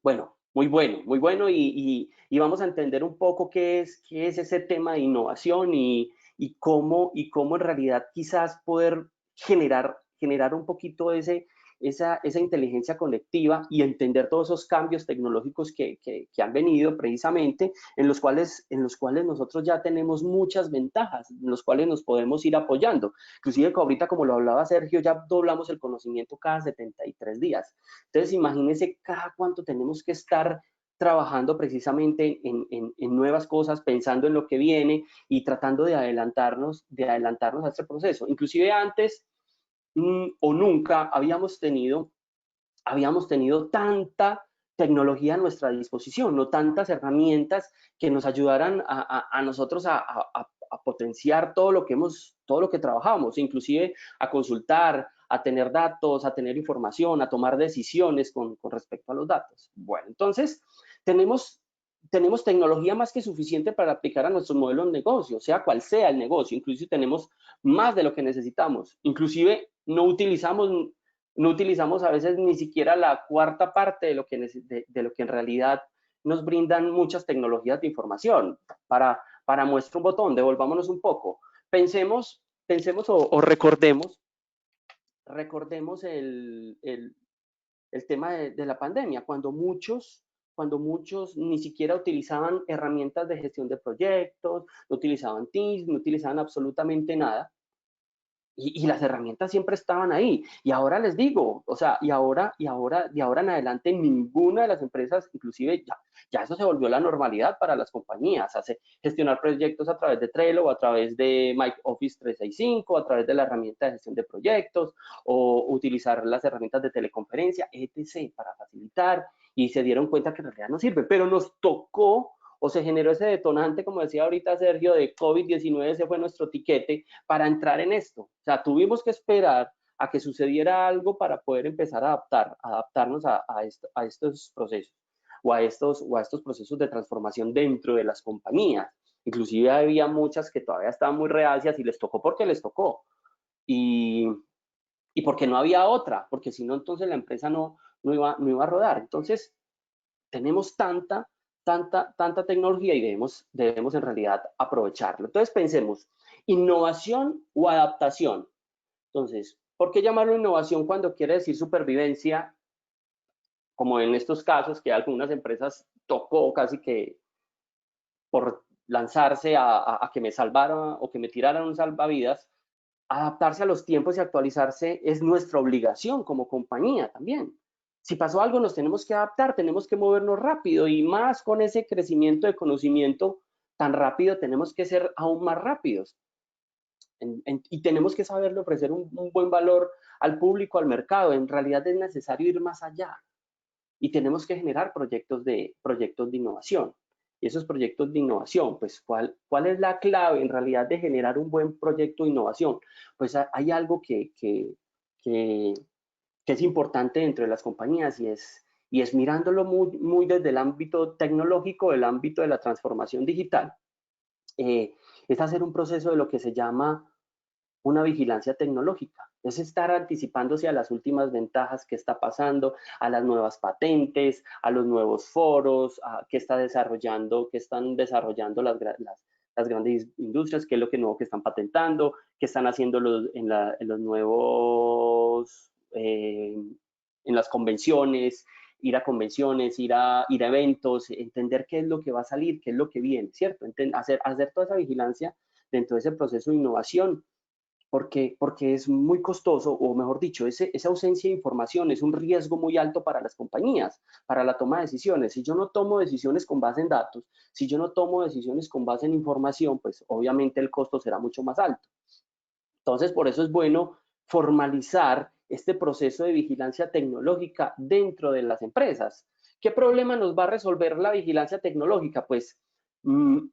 Bueno, muy bueno, y vamos a entender un poco qué es ese tema de innovación y cómo en realidad quizás poder generar un poquito esa inteligencia colectiva y entender todos esos cambios tecnológicos que han venido precisamente, en los cuales nosotros ya tenemos muchas ventajas, en los cuales nos podemos ir apoyando. Inclusive ahorita, como lo hablaba Sergio, ya doblamos el conocimiento cada 73 días. Entonces, imagínense cada cuánto tenemos que estar trabajando precisamente en nuevas cosas, pensando en lo que viene y tratando de adelantarnos a este proceso. Inclusive antes o nunca habíamos tenido tanta tecnología a nuestra disposición, no tantas herramientas que nos ayudaran a nosotros a potenciar todo lo que trabajamos, inclusive a consultar, a tener datos, a tener información, a tomar decisiones con respecto a los datos. Bueno, entonces tenemos tecnología más que suficiente para aplicar a nuestros modelos de negocio, sea cual sea el negocio, inclusive tenemos más de lo que necesitamos, inclusive no utilizamos a veces ni siquiera la cuarta parte de lo que en realidad nos brindan muchas tecnologías de información. Para muestra un botón, devolvámonos un poco. Pensemos o recordemos el tema de la pandemia, cuando muchos ni siquiera utilizaban herramientas de gestión de proyectos, no utilizaban Teams, no utilizaban absolutamente nada. Y las herramientas siempre estaban ahí. Y ahora les digo, o sea, de ahora en adelante, ninguna de las empresas, inclusive ya eso se volvió la normalidad para las compañías, gestionar proyectos a través de Trello o a través de Microsoft 365, a través de la herramienta de gestión de proyectos o utilizar las herramientas de teleconferencia, etc., para facilitar, y se dieron cuenta que en realidad no sirve, pero nos tocó o se generó ese detonante, como decía ahorita Sergio, de COVID-19, ese fue nuestro tiquete para entrar en esto. O sea, tuvimos que esperar a que sucediera algo para poder empezar a adaptarnos a estos procesos o a estos procesos de transformación dentro de las compañías. Inclusive había muchas que todavía estaban muy reacias y les tocó porque les tocó. Y porque no había otra, porque si no, entonces la empresa no iba a rodar. Entonces, tenemos tanta tecnología y debemos en realidad aprovecharlo. Entonces pensemos, innovación o adaptación. Entonces, ¿por qué llamarlo innovación cuando quiere decir supervivencia? Como en estos casos que algunas empresas tocó casi que por lanzarse a que me salvaran o que me tiraran un salvavidas, adaptarse a los tiempos y actualizarse es nuestra obligación como compañía también. Si pasó algo, nos tenemos que adaptar, tenemos que movernos rápido y más con ese crecimiento de conocimiento tan rápido, tenemos que ser aún más rápidos. Y tenemos que saberle ofrecer un buen valor al público, al mercado. En realidad es necesario ir más allá y tenemos que generar proyectos de innovación. Y esos proyectos de innovación, pues, ¿cuál es la clave en realidad de generar un buen proyecto de innovación? Pues hay algo que es importante dentro de las compañías y es mirándolo muy desde el ámbito tecnológico, el ámbito de la transformación digital, es hacer un proceso de lo que se llama una vigilancia tecnológica. Es estar anticipándose a las últimas ventajas que está pasando, a las nuevas patentes, a los nuevos foros, que están desarrollando las grandes industrias, qué es lo que nuevo que están patentando, qué están haciendo en los nuevos, en las convenciones, ir a convenciones, ir a eventos, entender qué es lo que va a salir, qué es lo que viene, ¿cierto? Hacer toda esa vigilancia dentro de ese proceso de innovación, porque es muy costoso, o mejor dicho, esa ausencia de información es un riesgo muy alto para las compañías, para la toma de decisiones. Si yo no tomo decisiones con base en datos, si yo no tomo decisiones con base en información, pues obviamente el costo será mucho más alto. Entonces, por eso es bueno formalizar este proceso de vigilancia tecnológica dentro de las empresas. ¿Qué problema nos va a resolver la vigilancia tecnológica? Pues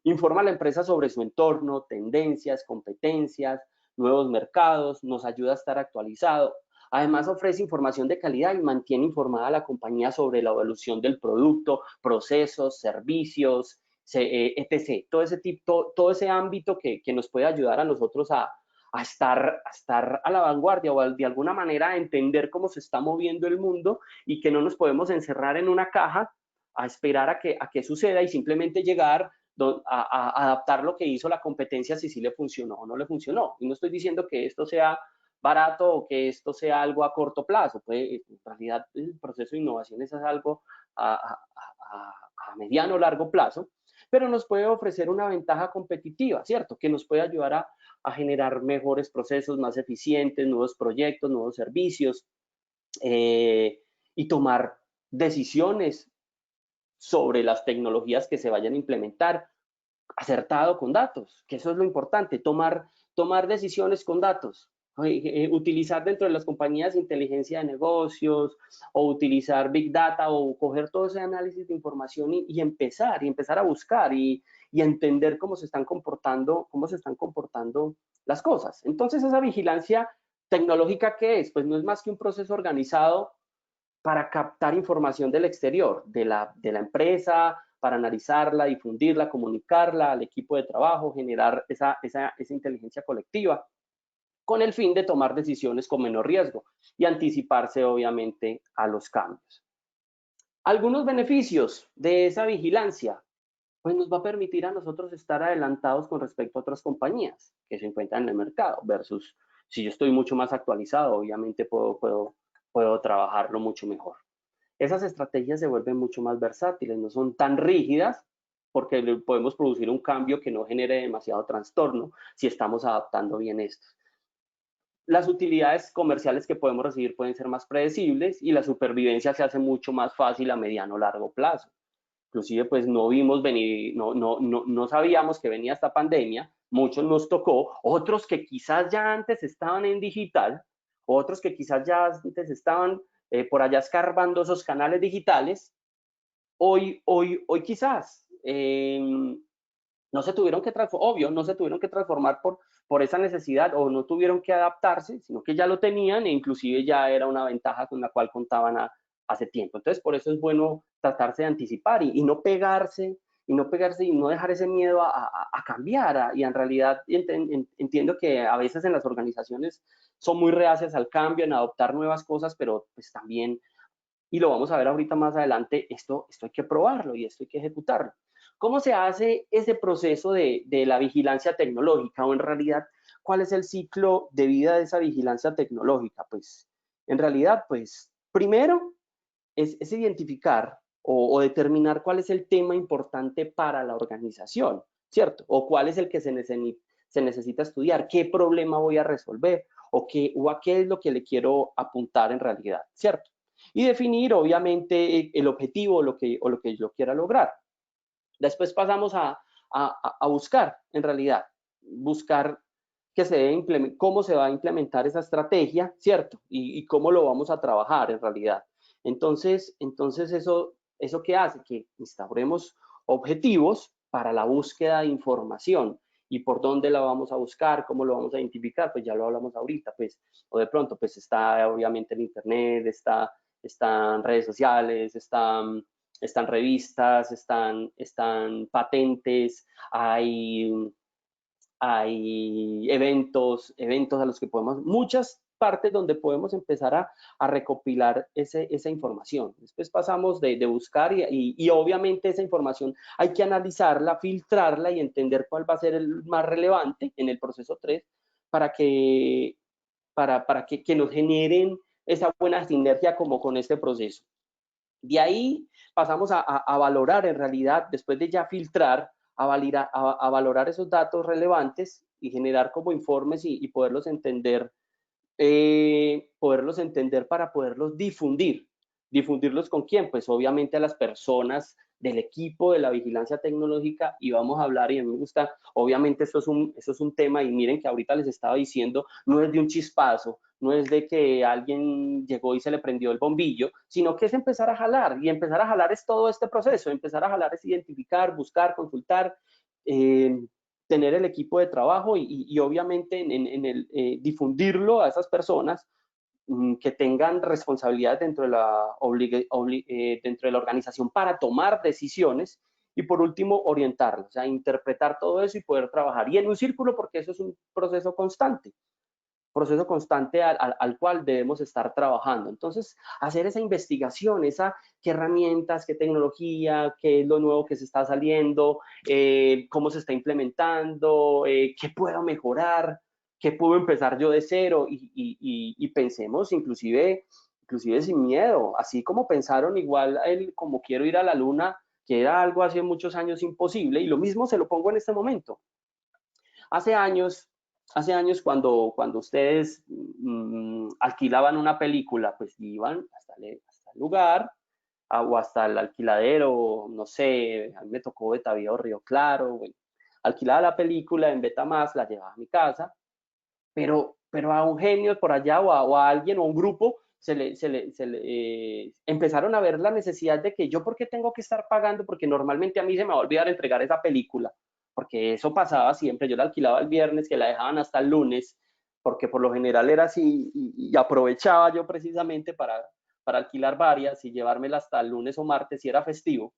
informa a la empresa sobre su entorno, tendencias, competencias, nuevos mercados, nos ayuda a estar actualizado. Además, ofrece información de calidad y mantiene informada a la compañía sobre la evolución del producto, procesos, servicios, etc. Todo ese ámbito que nos puede ayudar a nosotros a estar a la vanguardia o de alguna manera a entender cómo se está moviendo el mundo y que no nos podemos encerrar en una caja a esperar a que suceda y simplemente llegar a adaptar lo que hizo la competencia si sí le funcionó o no le funcionó. Y no estoy diciendo que esto sea barato o que esto sea algo a corto plazo. En realidad el proceso de innovación es algo a mediano o largo plazo, pero nos puede ofrecer una ventaja competitiva, ¿cierto? Que nos puede ayudar a generar mejores procesos, más eficientes, nuevos proyectos, nuevos servicios y tomar decisiones sobre las tecnologías que se vayan a implementar, acertado con datos, que eso es lo importante, tomar decisiones con datos. utilizar dentro de las compañías inteligencia de negocios o utilizar Big Data o coger todo ese análisis de información y empezar a buscar y entender cómo se están comportando las cosas. Entonces, esa vigilancia tecnológica, ¿qué es? Pues no es más que un proceso organizado para captar información del exterior, de la empresa, para analizarla, difundirla, comunicarla al equipo de trabajo, generar esa inteligencia colectiva, con el fin de tomar decisiones con menor riesgo y anticiparse, obviamente, a los cambios. Algunos beneficios de esa vigilancia, pues nos va a permitir a nosotros estar adelantados con respecto a otras compañías que se encuentran en el mercado, versus si yo estoy mucho más actualizado, obviamente puedo trabajarlo mucho mejor. Esas estrategias se vuelven mucho más versátiles, no son tan rígidas, porque podemos producir un cambio que no genere demasiado trastorno si estamos adaptando bien esto. Las utilidades comerciales que podemos recibir pueden ser más predecibles y la supervivencia se hace mucho más fácil a mediano o largo plazo. Inclusive, pues no vimos venir, no sabíamos que venía esta pandemia, muchos nos tocó, otros que quizás ya antes estaban en digital, otros que quizás ya antes estaban por allá escarbando esos canales digitales, hoy quizás no se tuvieron que transformar, obvio, no se tuvieron que transformar por esa necesidad o no tuvieron que adaptarse, sino que ya lo tenían e inclusive ya era una ventaja con la cual contaban hace tiempo. Entonces, por eso es bueno tratarse de anticipar y no pegarse y no dejar ese miedo a cambiar. Y en realidad entiendo que a veces en las organizaciones son muy reacias al cambio, en adoptar nuevas cosas, pero pues también, y lo vamos a ver ahorita más adelante, esto hay que probarlo y esto hay que ejecutarlo. ¿Cómo se hace ese proceso de la vigilancia tecnológica? O en realidad, ¿cuál es el ciclo de vida de esa vigilancia tecnológica? Pues, en realidad, pues, primero es identificar o determinar cuál es el tema importante para la organización, ¿cierto? O cuál es el que se necesita estudiar, qué problema voy a resolver o a qué es lo que le quiero apuntar en realidad, ¿cierto? Y definir, obviamente, el objetivo o lo que yo quiera lograr. Después pasamos a buscar, en realidad, buscar cómo se va a implementar esa estrategia, ¿cierto? Y cómo lo vamos a trabajar, en realidad. Entonces ¿eso qué hace? Que instauremos objetivos para la búsqueda de información. ¿Y por dónde la vamos a buscar? ¿Cómo lo vamos a identificar? Pues ya lo hablamos ahorita, pues, o de pronto, pues está obviamente en internet, están redes sociales, están revistas, están patentes, hay eventos a los que muchas partes donde podemos empezar a recopilar esa información. Después pasamos de buscar y obviamente esa información hay que analizarla, filtrarla y entender cuál va a ser el más relevante en el proceso 3 para que nos generen esa buena sinergia como con este proceso. De ahí pasamos a valorar en realidad, después de ya filtrar, a valorar esos datos relevantes y generar como informes y poderlos entender para poderlos difundir. ¿Difundirlos con quién? Pues obviamente a las personas del equipo de la vigilancia tecnológica, y vamos a hablar, y a mí me gusta, obviamente esto es un tema, y miren que ahorita les estaba diciendo, no es de un chispazo, no es de que alguien llegó y se le prendió el bombillo, sino que es empezar a jalar, y empezar a jalar es todo este proceso, empezar a jalar es identificar, buscar, consultar, tener el equipo de trabajo y obviamente difundirlo a esas personas que tengan responsabilidad dentro de la organización para tomar decisiones y por último orientarlos, o sea, interpretar todo eso y poder trabajar. Y en un círculo, porque eso es un proceso constante al cual debemos estar trabajando. Entonces, hacer esa investigación, qué herramientas, qué tecnología, qué es lo nuevo que se está saliendo, cómo se está implementando, qué puedo mejorar, qué puedo empezar yo de cero y pensemos inclusive sin miedo, así como pensaron igual como quiero ir a la luna, que era algo hace muchos años imposible, y lo mismo se lo pongo en este momento. Hace años cuando ustedes alquilaban una película, pues iban hasta el lugar o hasta el alquiladero, no sé, a mí me tocó Betavío, Río Claro, bueno, alquilaba la película en Betamax, la llevaba a mi casa, pero pero a un genio por allá o a alguien o a un grupo empezaron a ver la necesidad de que yo, ¿por qué tengo que estar pagando? Porque normalmente a mí se me va a olvidar entregar esa película, porque eso pasaba siempre, yo la alquilaba el viernes, que la dejaban hasta el lunes, porque por lo general era así, y aprovechaba yo precisamente para alquilar varias y llevármela hasta el lunes o martes si era festivo.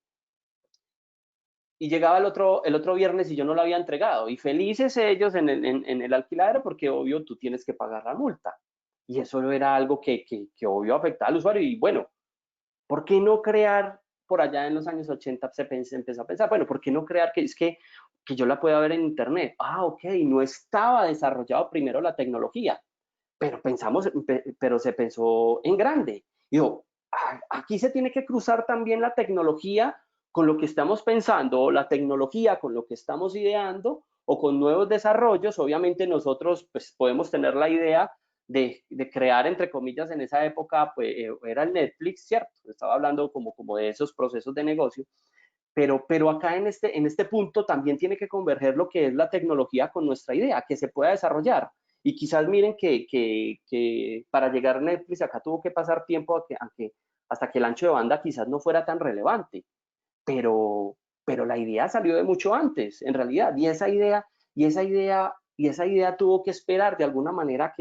Y llegaba el otro viernes y yo no lo había entregado. Y felices ellos en el alquiladero porque obvio tú tienes que pagar la multa. Y eso era algo que obvio afectaba al usuario. Y bueno, ¿por qué no crear, por allá en los años 80 se empezó a pensar, bueno, ¿por qué no crear que yo la pueda ver en internet? Ah, ok, no estaba desarrollado primero la tecnología, pero se pensó en grande. Digo, aquí se tiene que cruzar también la tecnología con lo que estamos pensando, o la tecnología con lo que estamos ideando, o con nuevos desarrollos. Obviamente nosotros pues, podemos tener la idea de crear, entre comillas, en esa época, pues era el Netflix, ¿cierto? Estaba hablando como de esos procesos de negocio, pero acá en este punto también tiene que converger lo que es la tecnología con nuestra idea, que se pueda desarrollar. Y quizás miren que para llegar a Netflix acá tuvo que pasar tiempo hasta que el ancho de banda quizás no fuera tan relevante, pero la idea salió de mucho antes, en realidad, y esa idea tuvo que esperar de alguna manera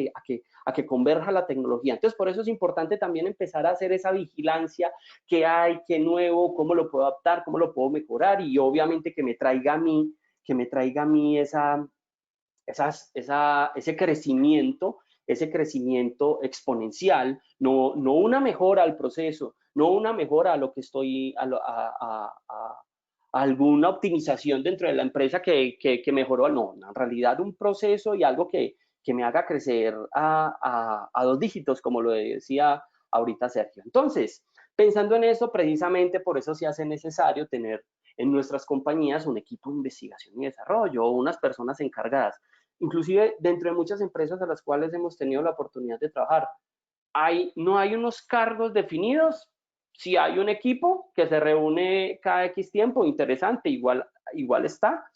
a que converja la tecnología. Entonces, por eso es importante también empezar a hacer esa vigilancia, qué hay, qué nuevo, cómo lo puedo adaptar, cómo lo puedo mejorar, y obviamente que me traiga a mí ese crecimiento exponencial, no una mejora al proceso, no una mejora a lo que estoy, a alguna optimización dentro de la empresa que mejoró, no, en realidad un proceso y algo que me haga crecer a 2 dígitos, como lo decía ahorita Sergio. Entonces, pensando en eso, precisamente por eso se hace necesario tener en nuestras compañías un equipo de investigación y desarrollo o unas personas encargadas. Inclusive dentro de muchas empresas a las cuales hemos tenido la oportunidad de trabajar, no hay unos cargos definidos. Si hay un equipo que se reúne cada X tiempo, interesante, igual está,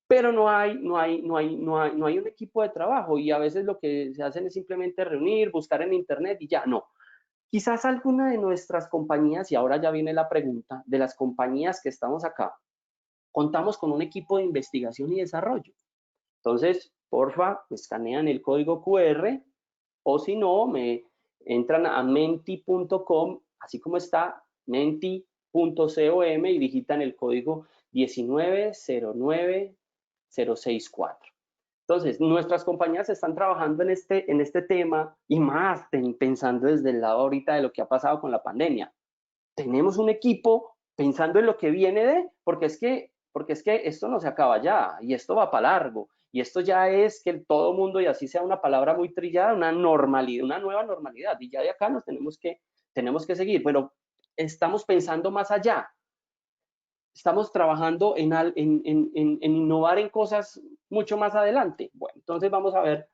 pero no hay un equipo de trabajo, y a veces lo que se hacen es simplemente reunir, buscar en internet y ya. No. Quizás alguna de nuestras compañías, y ahora ya viene la pregunta, de las compañías que estamos acá, contamos con un equipo de investigación y desarrollo. Entonces, porfa, escanean el código QR, o si no, me entran a menti.com, así como está, menti.com, y digitan el código 1909064. Entonces, nuestras compañías están trabajando en este tema, y más pensando desde el lado ahorita de lo que ha pasado con la pandemia. Tenemos un equipo pensando en lo que viene porque es que esto no se acaba ya, y esto va para largo, y esto ya es que todo mundo, y así sea una palabra muy trillada, una normalidad, una nueva normalidad, y ya de acá nos tenemos que seguir, pero estamos pensando más allá. Estamos trabajando en innovar en cosas mucho más adelante. Bueno, entonces vamos a ver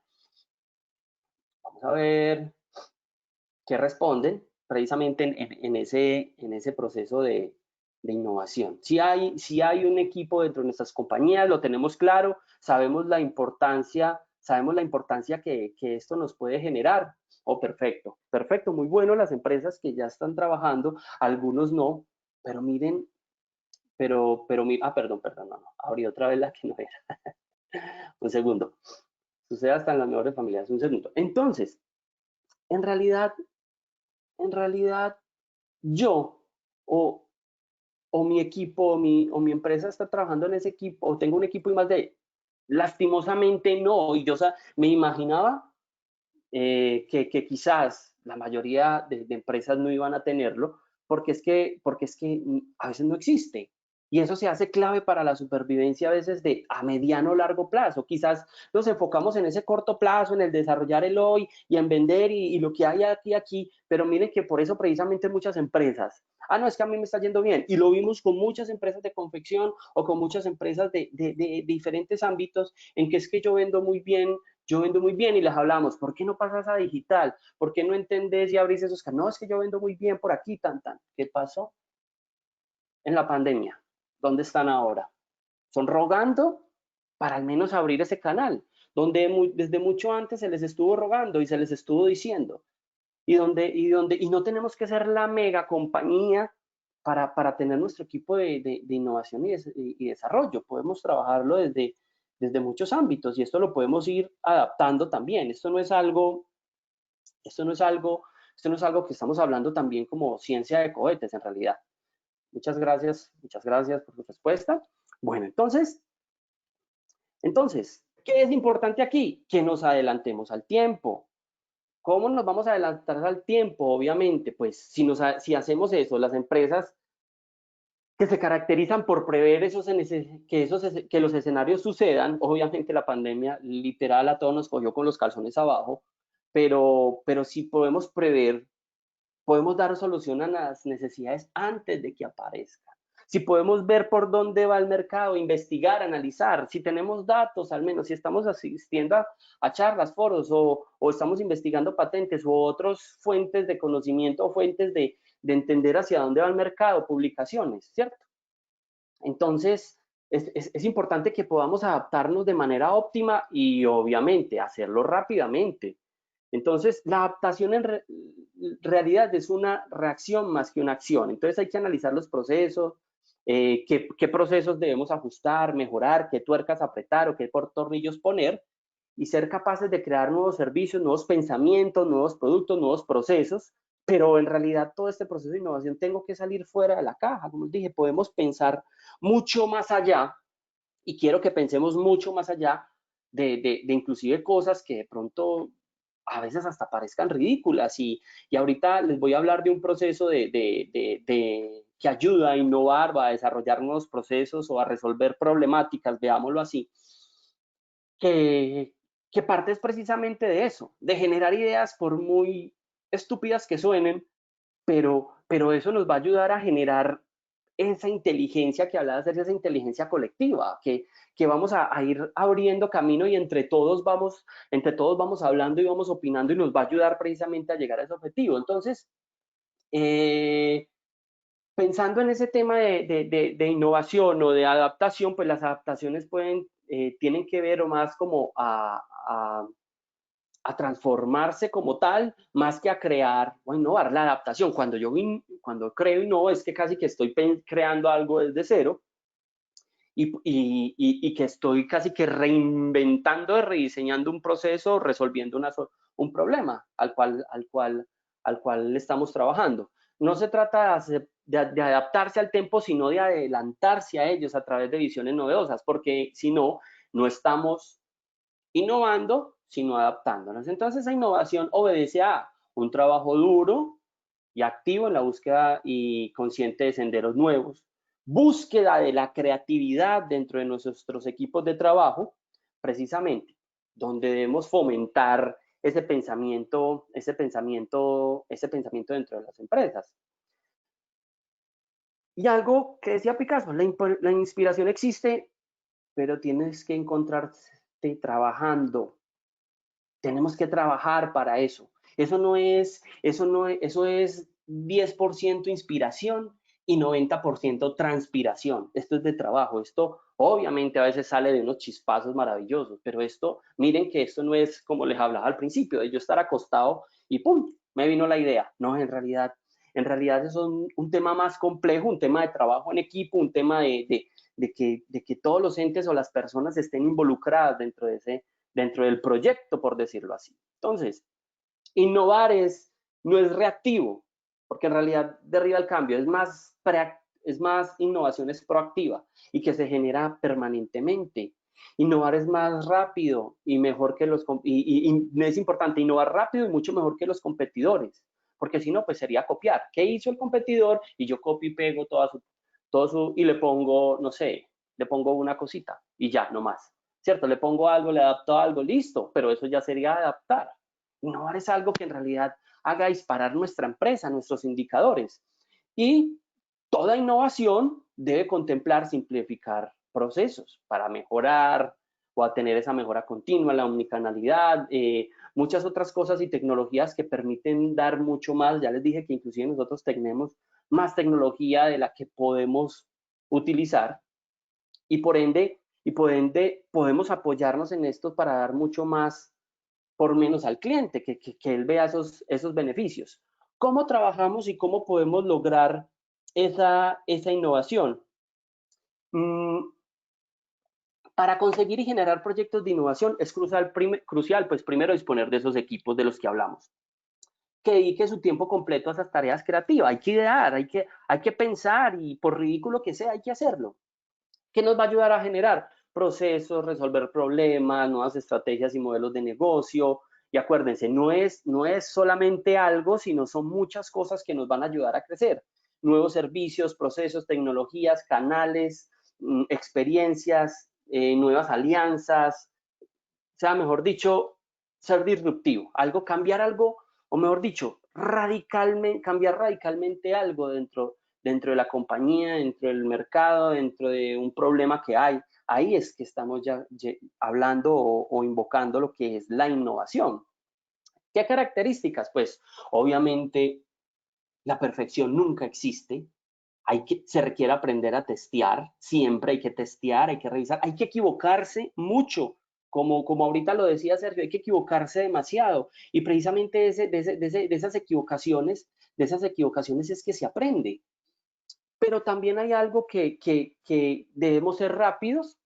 qué responden precisamente en ese proceso de innovación. Si hay un equipo dentro de nuestras compañías, lo tenemos claro, sabemos la importancia que esto nos puede generar. Oh, perfecto, muy bueno las empresas que ya están trabajando, algunos no, pero miren, perdón, no, abrí otra vez la que no era. Un segundo. Sucede hasta en las mejores familias. Un segundo. Entonces, en realidad, yo o mi equipo o mi empresa está trabajando en ese equipo, o tengo un equipo y más de, lastimosamente no. Y yo me imaginaba que quizás la mayoría de empresas no iban a tenerlo, porque es que a veces no existe. Y eso se hace clave para la supervivencia a veces a mediano o largo plazo. Quizás nos enfocamos en ese corto plazo, en el desarrollar el hoy y en vender y lo que hay aquí, pero miren que por eso precisamente muchas empresas, no, es que a mí me está yendo bien. Y lo vimos con muchas empresas de confección o con muchas empresas de diferentes ámbitos, en que es que yo vendo muy bien y les hablamos, ¿por qué no pasas a digital? ¿Por qué no entendés y abrís esos canales? No, es que yo vendo muy bien por aquí, tan. ¿Qué pasó? En la pandemia. ¿Dónde están ahora? Son rogando para al menos abrir ese canal. donde desde mucho antes se les estuvo rogando y se les estuvo diciendo, y no tenemos que ser la mega compañía para tener nuestro equipo de innovación y desarrollo. Podemos trabajarlo desde muchos ámbitos y esto lo podemos ir adaptando también. Esto no es algo que estamos hablando también como ciencia de cohetes en realidad. Muchas gracias por su respuesta. Bueno, entonces, ¿qué es importante aquí? Que nos adelantemos al tiempo. ¿Cómo nos vamos a adelantar al tiempo? Obviamente, pues si hacemos eso, las empresas que se caracterizan por prever que los escenarios sucedan, obviamente la pandemia literal a todos nos cogió con los calzones abajo, pero si podemos prever, podemos dar solución a las necesidades antes de que aparezcan. Si podemos ver por dónde va el mercado, investigar, analizar, si tenemos datos, al menos si estamos asistiendo a charlas, foros o estamos investigando patentes u otras fuentes de conocimiento o fuentes de entender hacia dónde va el mercado, publicaciones, ¿cierto? Entonces, es importante que podamos adaptarnos de manera óptima y obviamente hacerlo rápidamente. Entonces, la adaptación en realidad es una reacción más que una acción. Entonces, hay que analizar los procesos, qué procesos debemos ajustar, mejorar, qué tuercas apretar o qué tornillos poner y ser capaces de crear nuevos servicios, nuevos pensamientos, nuevos productos, nuevos procesos. Pero en realidad todo este proceso de innovación tengo que salir fuera de la caja. Como les dije, podemos pensar mucho más allá y quiero que pensemos mucho más allá de inclusive cosas que de pronto a veces hasta parezcan ridículas y ahorita les voy a hablar de un proceso que ayuda a innovar, a desarrollar nuevos procesos o a resolver problemáticas, veámoslo así, que parte es precisamente de eso, de generar ideas por muy estúpidas que suenen, pero eso nos va a ayudar a generar esa inteligencia que hablaba de esa inteligencia colectiva, que vamos a ir abriendo camino y entre todos vamos hablando y vamos opinando y nos va a ayudar precisamente a llegar a ese objetivo. Entonces, pensando en ese tema de innovación o de adaptación, pues las adaptaciones tienen que ver o más como a transformarse como tal, más que a crear o a innovar. La adaptación, cuando creo y no, es que casi que estoy creando algo desde cero y que estoy casi que reinventando, rediseñando un proceso, resolviendo un problema al cual estamos trabajando. No se trata de adaptarse al tiempo, sino de adelantarse a ellos a través de visiones novedosas, porque si no, no estamos innovando, sino adaptándonos. Entonces, esa innovación obedece a un trabajo duro y activo en la búsqueda y consciente de senderos nuevos, búsqueda de la creatividad dentro de nuestros equipos de trabajo, precisamente, donde debemos fomentar ese pensamiento dentro de las empresas. Y algo que decía Picasso, la inspiración existe, pero tienes que encontrarte trabajando. Tenemos que trabajar para eso. Eso es 10% inspiración y 90% transpiración. Esto es de trabajo. Esto obviamente a veces sale de unos chispazos maravillosos, pero miren que esto no es como les hablaba al principio, de yo estar acostado y ¡pum! Me vino la idea. No, en realidad eso es un tema más complejo, un tema de trabajo en equipo, un tema de que todos los entes o las personas estén involucradas dentro del proyecto, por decirlo así. Entonces, innovar no es reactivo, porque en realidad derriba el cambio, es más innovación es proactiva y que se genera permanentemente. Innovar es más rápido y mejor que y es importante innovar rápido y mucho mejor que los competidores, porque si no, pues sería copiar. ¿Qué hizo el competidor? Y yo copio y pego y le pongo, no sé, le pongo una cosita y ya, no más. ¿Cierto? Le pongo algo, le adapto algo, listo, pero eso ya sería adaptar. Innovar es algo que en realidad haga disparar nuestra empresa, nuestros indicadores. Y toda innovación debe contemplar simplificar procesos para mejorar o a tener esa mejora continua, la omnicanalidad, muchas otras cosas y tecnologías que permiten dar mucho más. Ya les dije que inclusive nosotros tenemos más tecnología de la que podemos utilizar y por ende y por ende podemos apoyarnos en esto para dar mucho más por menos al cliente, que él vea esos beneficios. ¿Cómo trabajamos y cómo podemos lograr esa innovación? Para conseguir y generar proyectos de innovación es crucial, pues primero disponer de esos equipos de los que hablamos, que dedique su tiempo completo a esas tareas creativas. Hay que idear, hay que pensar y por ridículo que sea, hay que hacerlo. ¿Qué nos va a ayudar a generar? Procesos, resolver problemas, nuevas estrategias y modelos de negocio. Y acuérdense, no es solamente algo, sino son muchas cosas que nos van a ayudar a crecer. Nuevos servicios, procesos, tecnologías, canales, experiencias, nuevas alianzas. O sea, mejor dicho, ser disruptivo. Cambiar algo, o mejor dicho, cambiar radicalmente algo dentro de la compañía, dentro del mercado, dentro de un problema que hay. Ahí es que estamos ya hablando o invocando lo que es la innovación. ¿Qué características? Pues obviamente la perfección nunca existe. Se requiere aprender a testear, siempre hay que testear, hay que revisar, hay que equivocarse mucho. Como ahorita lo decía Sergio, hay que equivocarse demasiado. Y precisamente de esas equivocaciones es que se aprende. Pero también hay algo que debemos ser rápidos,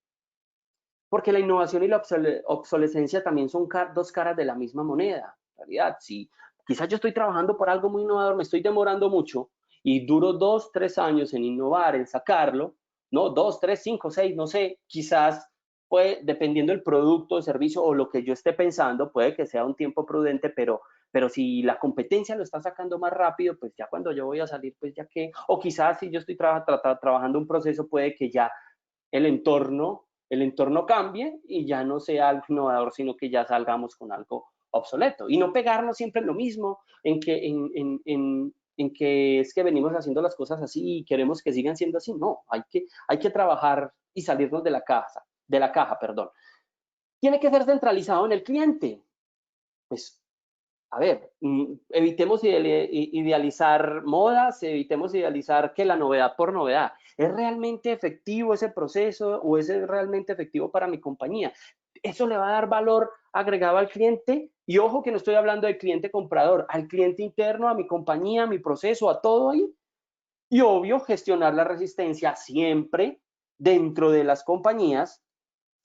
porque la innovación y la obsolescencia también son dos caras de la misma moneda. En realidad, si quizás yo estoy trabajando por algo muy innovador, me estoy demorando mucho y duro 2, 3 años en innovar, en sacarlo, ¿no? 2, 3, 5, 6, no sé, quizás puede, dependiendo del producto, el servicio o lo que yo esté pensando, puede que sea un tiempo prudente, pero si la competencia lo está sacando más rápido, pues ya cuando yo voy a salir, pues ya que, o quizás si yo estoy trabajando un proceso, puede que ya el entorno cambie y ya no sea algo innovador, sino que ya salgamos con algo obsoleto. Y no pegarnos siempre en lo mismo, en que es que venimos haciendo las cosas así y queremos que sigan siendo así. No, hay que trabajar y salirnos de la caja, perdón. Tiene que ser centralizado en el cliente. Pues a ver, evitemos idealizar modas, evitemos idealizar que la novedad por novedad. ¿Es realmente efectivo ese proceso o es realmente efectivo para mi compañía? Eso le va a dar valor agregado al cliente. Y ojo que no estoy hablando del cliente comprador, al cliente interno, a mi compañía, a mi proceso, a todo ahí. Y obvio, gestionar la resistencia siempre dentro de las compañías.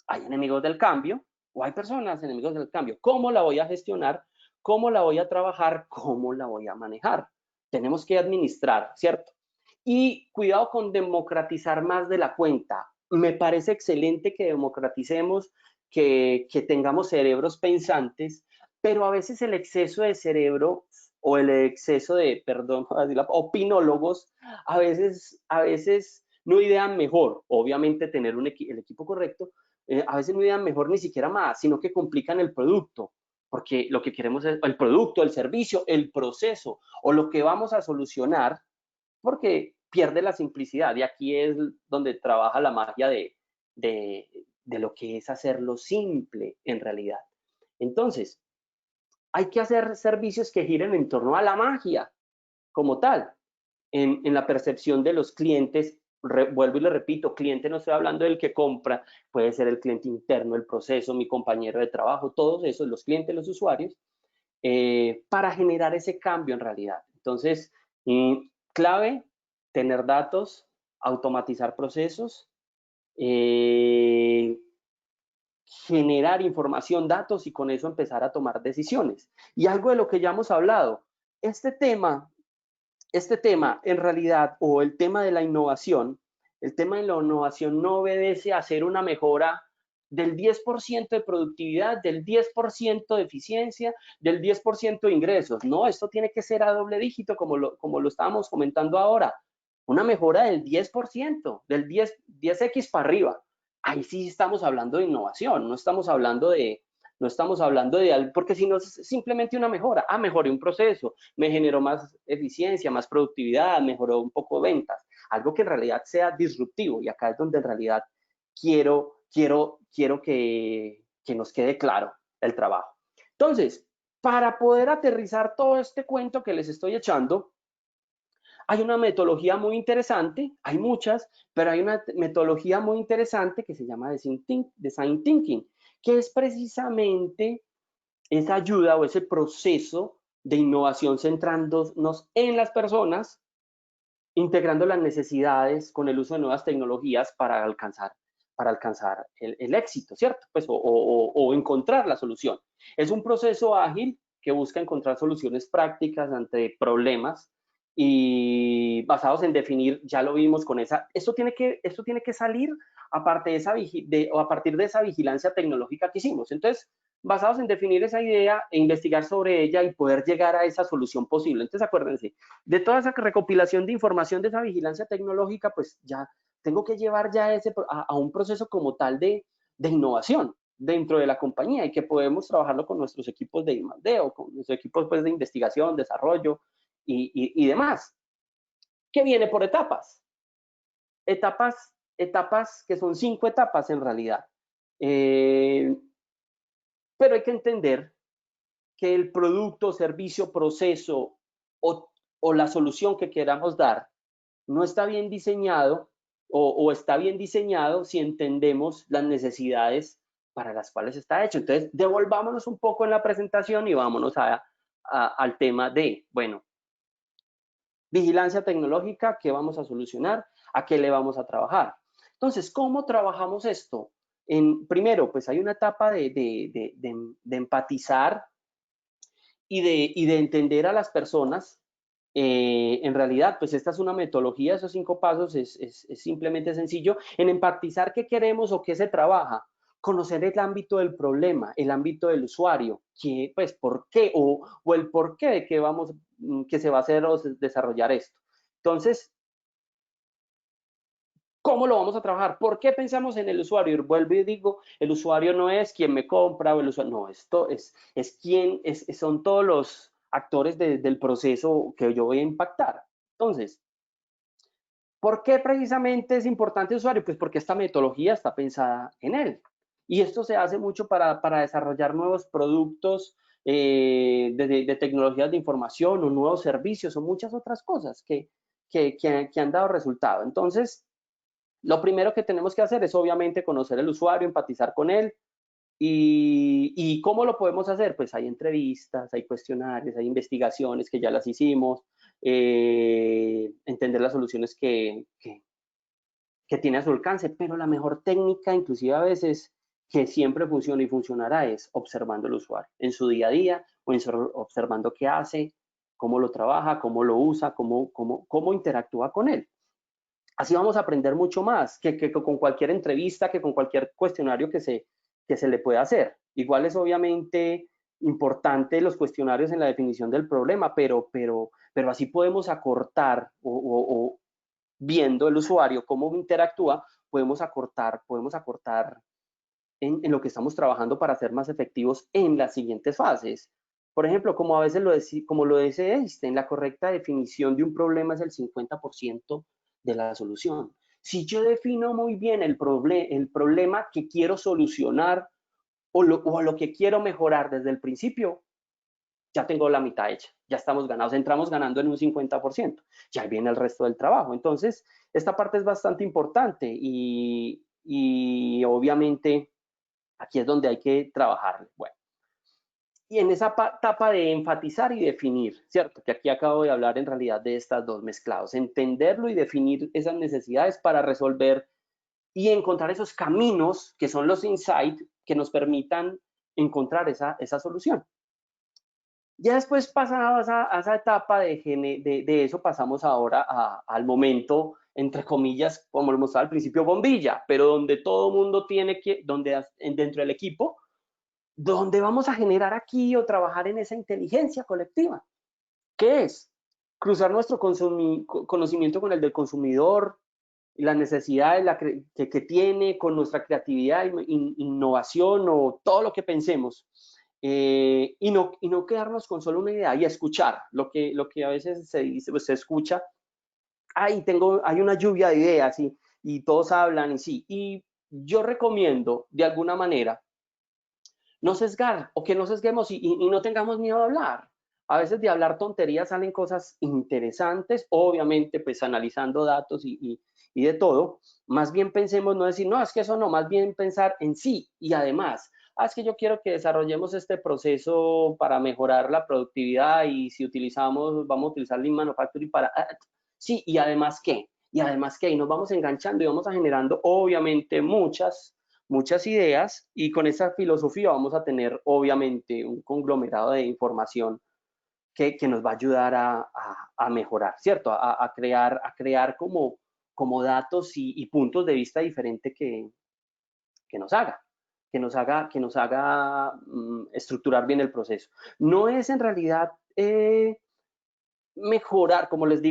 Hay enemigos del cambio o hay personas enemigos del cambio. ¿Cómo la voy a gestionar? ¿Cómo la voy a trabajar? ¿Cómo la voy a manejar? Tenemos que administrar, ¿cierto? Y cuidado con democratizar más de la cuenta. Me parece excelente que democraticemos, que tengamos cerebros pensantes, pero a veces el exceso de cerebro o el exceso de, perdón, opinólogos, a veces no idean mejor. Obviamente tener el equipo correcto, a veces no idean mejor ni siquiera más, sino que complican el producto, porque lo que queremos es el producto, el servicio, el proceso o lo que vamos a solucionar, porque pierde la simplicidad y aquí es donde trabaja la magia de lo que es hacerlo simple en realidad. Entonces, hay que hacer servicios que giren en torno a la magia como tal, en la percepción de los clientes. Vuelvo y le repito, cliente no estoy hablando del que compra, puede ser el cliente interno, el proceso, mi compañero de trabajo, todos esos, los clientes, los usuarios, para generar ese cambio en realidad. Entonces, clave, tener datos, automatizar procesos, generar información, datos y con eso empezar a tomar decisiones. Y algo de lo que ya hemos hablado, este tema en realidad, o el tema de la innovación, no obedece a hacer una mejora del 10% de productividad, del 10% de eficiencia, del 10% de ingresos. No, esto tiene que ser a doble dígito, como lo estábamos comentando ahora. Una mejora del 10%, del 10x para arriba. Ahí sí estamos hablando de innovación, no estamos hablando de algo, porque si no es simplemente una mejora. Mejoré un proceso, me generó más eficiencia, más productividad, mejoró un poco ventas. Algo que en realidad sea disruptivo, y acá es donde en realidad quiero que nos quede claro el trabajo. Entonces, para poder aterrizar todo este cuento que les estoy echando, hay una metodología muy interesante, hay muchas, pero hay una metodología muy interesante que se llama Design Thinking, que es precisamente esa ayuda o ese proceso de innovación centrándonos en las personas, integrando las necesidades con el uso de nuevas tecnologías para alcanzar el éxito, ¿cierto? Pues, o encontrar la solución. Es un proceso ágil que busca encontrar soluciones prácticas ante problemas y basados en definir, ya lo vimos con esa, esto tiene que salir a partir de esa vigilancia tecnológica que hicimos. Entonces, basados en definir esa idea e investigar sobre ella y poder llegar a esa solución posible. Entonces, acuérdense, de toda esa recopilación de información de esa vigilancia tecnológica, pues ya tengo que llevar ya a un proceso como tal de innovación dentro de la compañía y que podemos trabajarlo con nuestros equipos de I+D o con nuestros equipos pues, de investigación, desarrollo y demás. ¿Qué viene por etapas? Etapas que son 5 etapas en realidad. Pero hay que entender que el producto, servicio, proceso o la solución que queramos dar no está bien diseñado o está bien diseñado si entendemos las necesidades para las cuales está hecho. Entonces, devolvámonos un poco en la presentación y vámonos al tema de, bueno, vigilancia tecnológica, ¿qué vamos a solucionar? ¿A qué le vamos a trabajar? Entonces, ¿cómo trabajamos esto? Primero, pues hay una etapa de empatizar y de entender a las personas. En realidad, pues esta es una metodología, esos 5 pasos es simplemente sencillo. En empatizar qué queremos o qué se trabaja, conocer el ámbito del problema, el ámbito del usuario, pues por qué o el por qué de que se va a hacer o desarrollar esto. Entonces, ¿cómo lo vamos a trabajar? ¿Por qué pensamos en el usuario? Y vuelvo y digo, el usuario no es quien me compra o el usuario, no, esto son todos los actores del proceso que yo voy a impactar. Entonces, ¿por qué precisamente es importante el usuario? Pues porque esta metodología está pensada en él. Y esto se hace mucho para desarrollar nuevos productos de tecnologías de información o nuevos servicios o muchas otras cosas que han dado resultado. Entonces, lo primero que tenemos que hacer es obviamente conocer al usuario, empatizar con él. ¿Y cómo lo podemos hacer? Pues hay entrevistas, hay cuestionarios, hay investigaciones que ya las hicimos, entender las soluciones que tiene a su alcance, pero la mejor técnica, inclusive a veces, que siempre funciona y funcionará es observando al usuario en su día a día o observando qué hace, cómo lo trabaja, cómo lo usa, cómo interactúa con él. Así vamos a aprender mucho más que con cualquier entrevista, que con cualquier cuestionario que se le pueda hacer. Igual es obviamente importante los cuestionarios en la definición del problema, pero así podemos acortar o viendo el usuario cómo interactúa, podemos acortar en lo que estamos trabajando para ser más efectivos en las siguientes fases. Por ejemplo, como a veces lo dice Einstein, la correcta definición de un problema es el 50% de la solución. Si yo defino muy bien el problema que quiero solucionar o lo que quiero mejorar desde el principio, ya tengo la mitad hecha, ya estamos ganados, entramos ganando en un 50%, ya viene el resto del trabajo. Entonces, esta parte es bastante importante y obviamente aquí es donde hay que trabajar. Bueno, y en esa etapa de enfatizar y definir, ¿cierto? Que aquí acabo de hablar en realidad de estas dos mezclados, entenderlo y definir esas necesidades para resolver y encontrar esos caminos que son los insights que nos permitan encontrar esa solución. Ya después pasado a esa etapa de eso, pasamos ahora al momento, entre comillas, como lo mostraba al principio, bombilla, pero donde todo el mundo tiene dentro del equipo, donde vamos a generar aquí o trabajar en esa inteligencia colectiva. ¿Qué es? Cruzar nuestro conocimiento con el del consumidor, las necesidades que tiene, con nuestra creatividad, innovación o todo lo que pensemos. Y no quedarnos con solo una idea y escuchar lo que a veces se dice, pues se escucha, hay una lluvia de ideas y todos hablan y sí. Y yo recomiendo de alguna manera no sesgar o que no sesguemos y no tengamos miedo a hablar. A veces de hablar tonterías salen cosas interesantes, obviamente pues analizando datos y de todo. Más bien pensemos, no decir, no, es que eso no, más bien pensar en sí y además, es que yo quiero que desarrollemos este proceso para mejorar la productividad y si utilizamos, vamos a utilizar Lean Manufacturing para, sí, y además qué, y nos vamos enganchando y vamos generando obviamente muchas ideas y con esa filosofía vamos a tener obviamente un conglomerado de información que nos va a ayudar a mejorar, ¿cierto? A crear como datos y puntos de vista diferentes que nos haga estructurar bien el proceso. No es en realidad mejorar, como les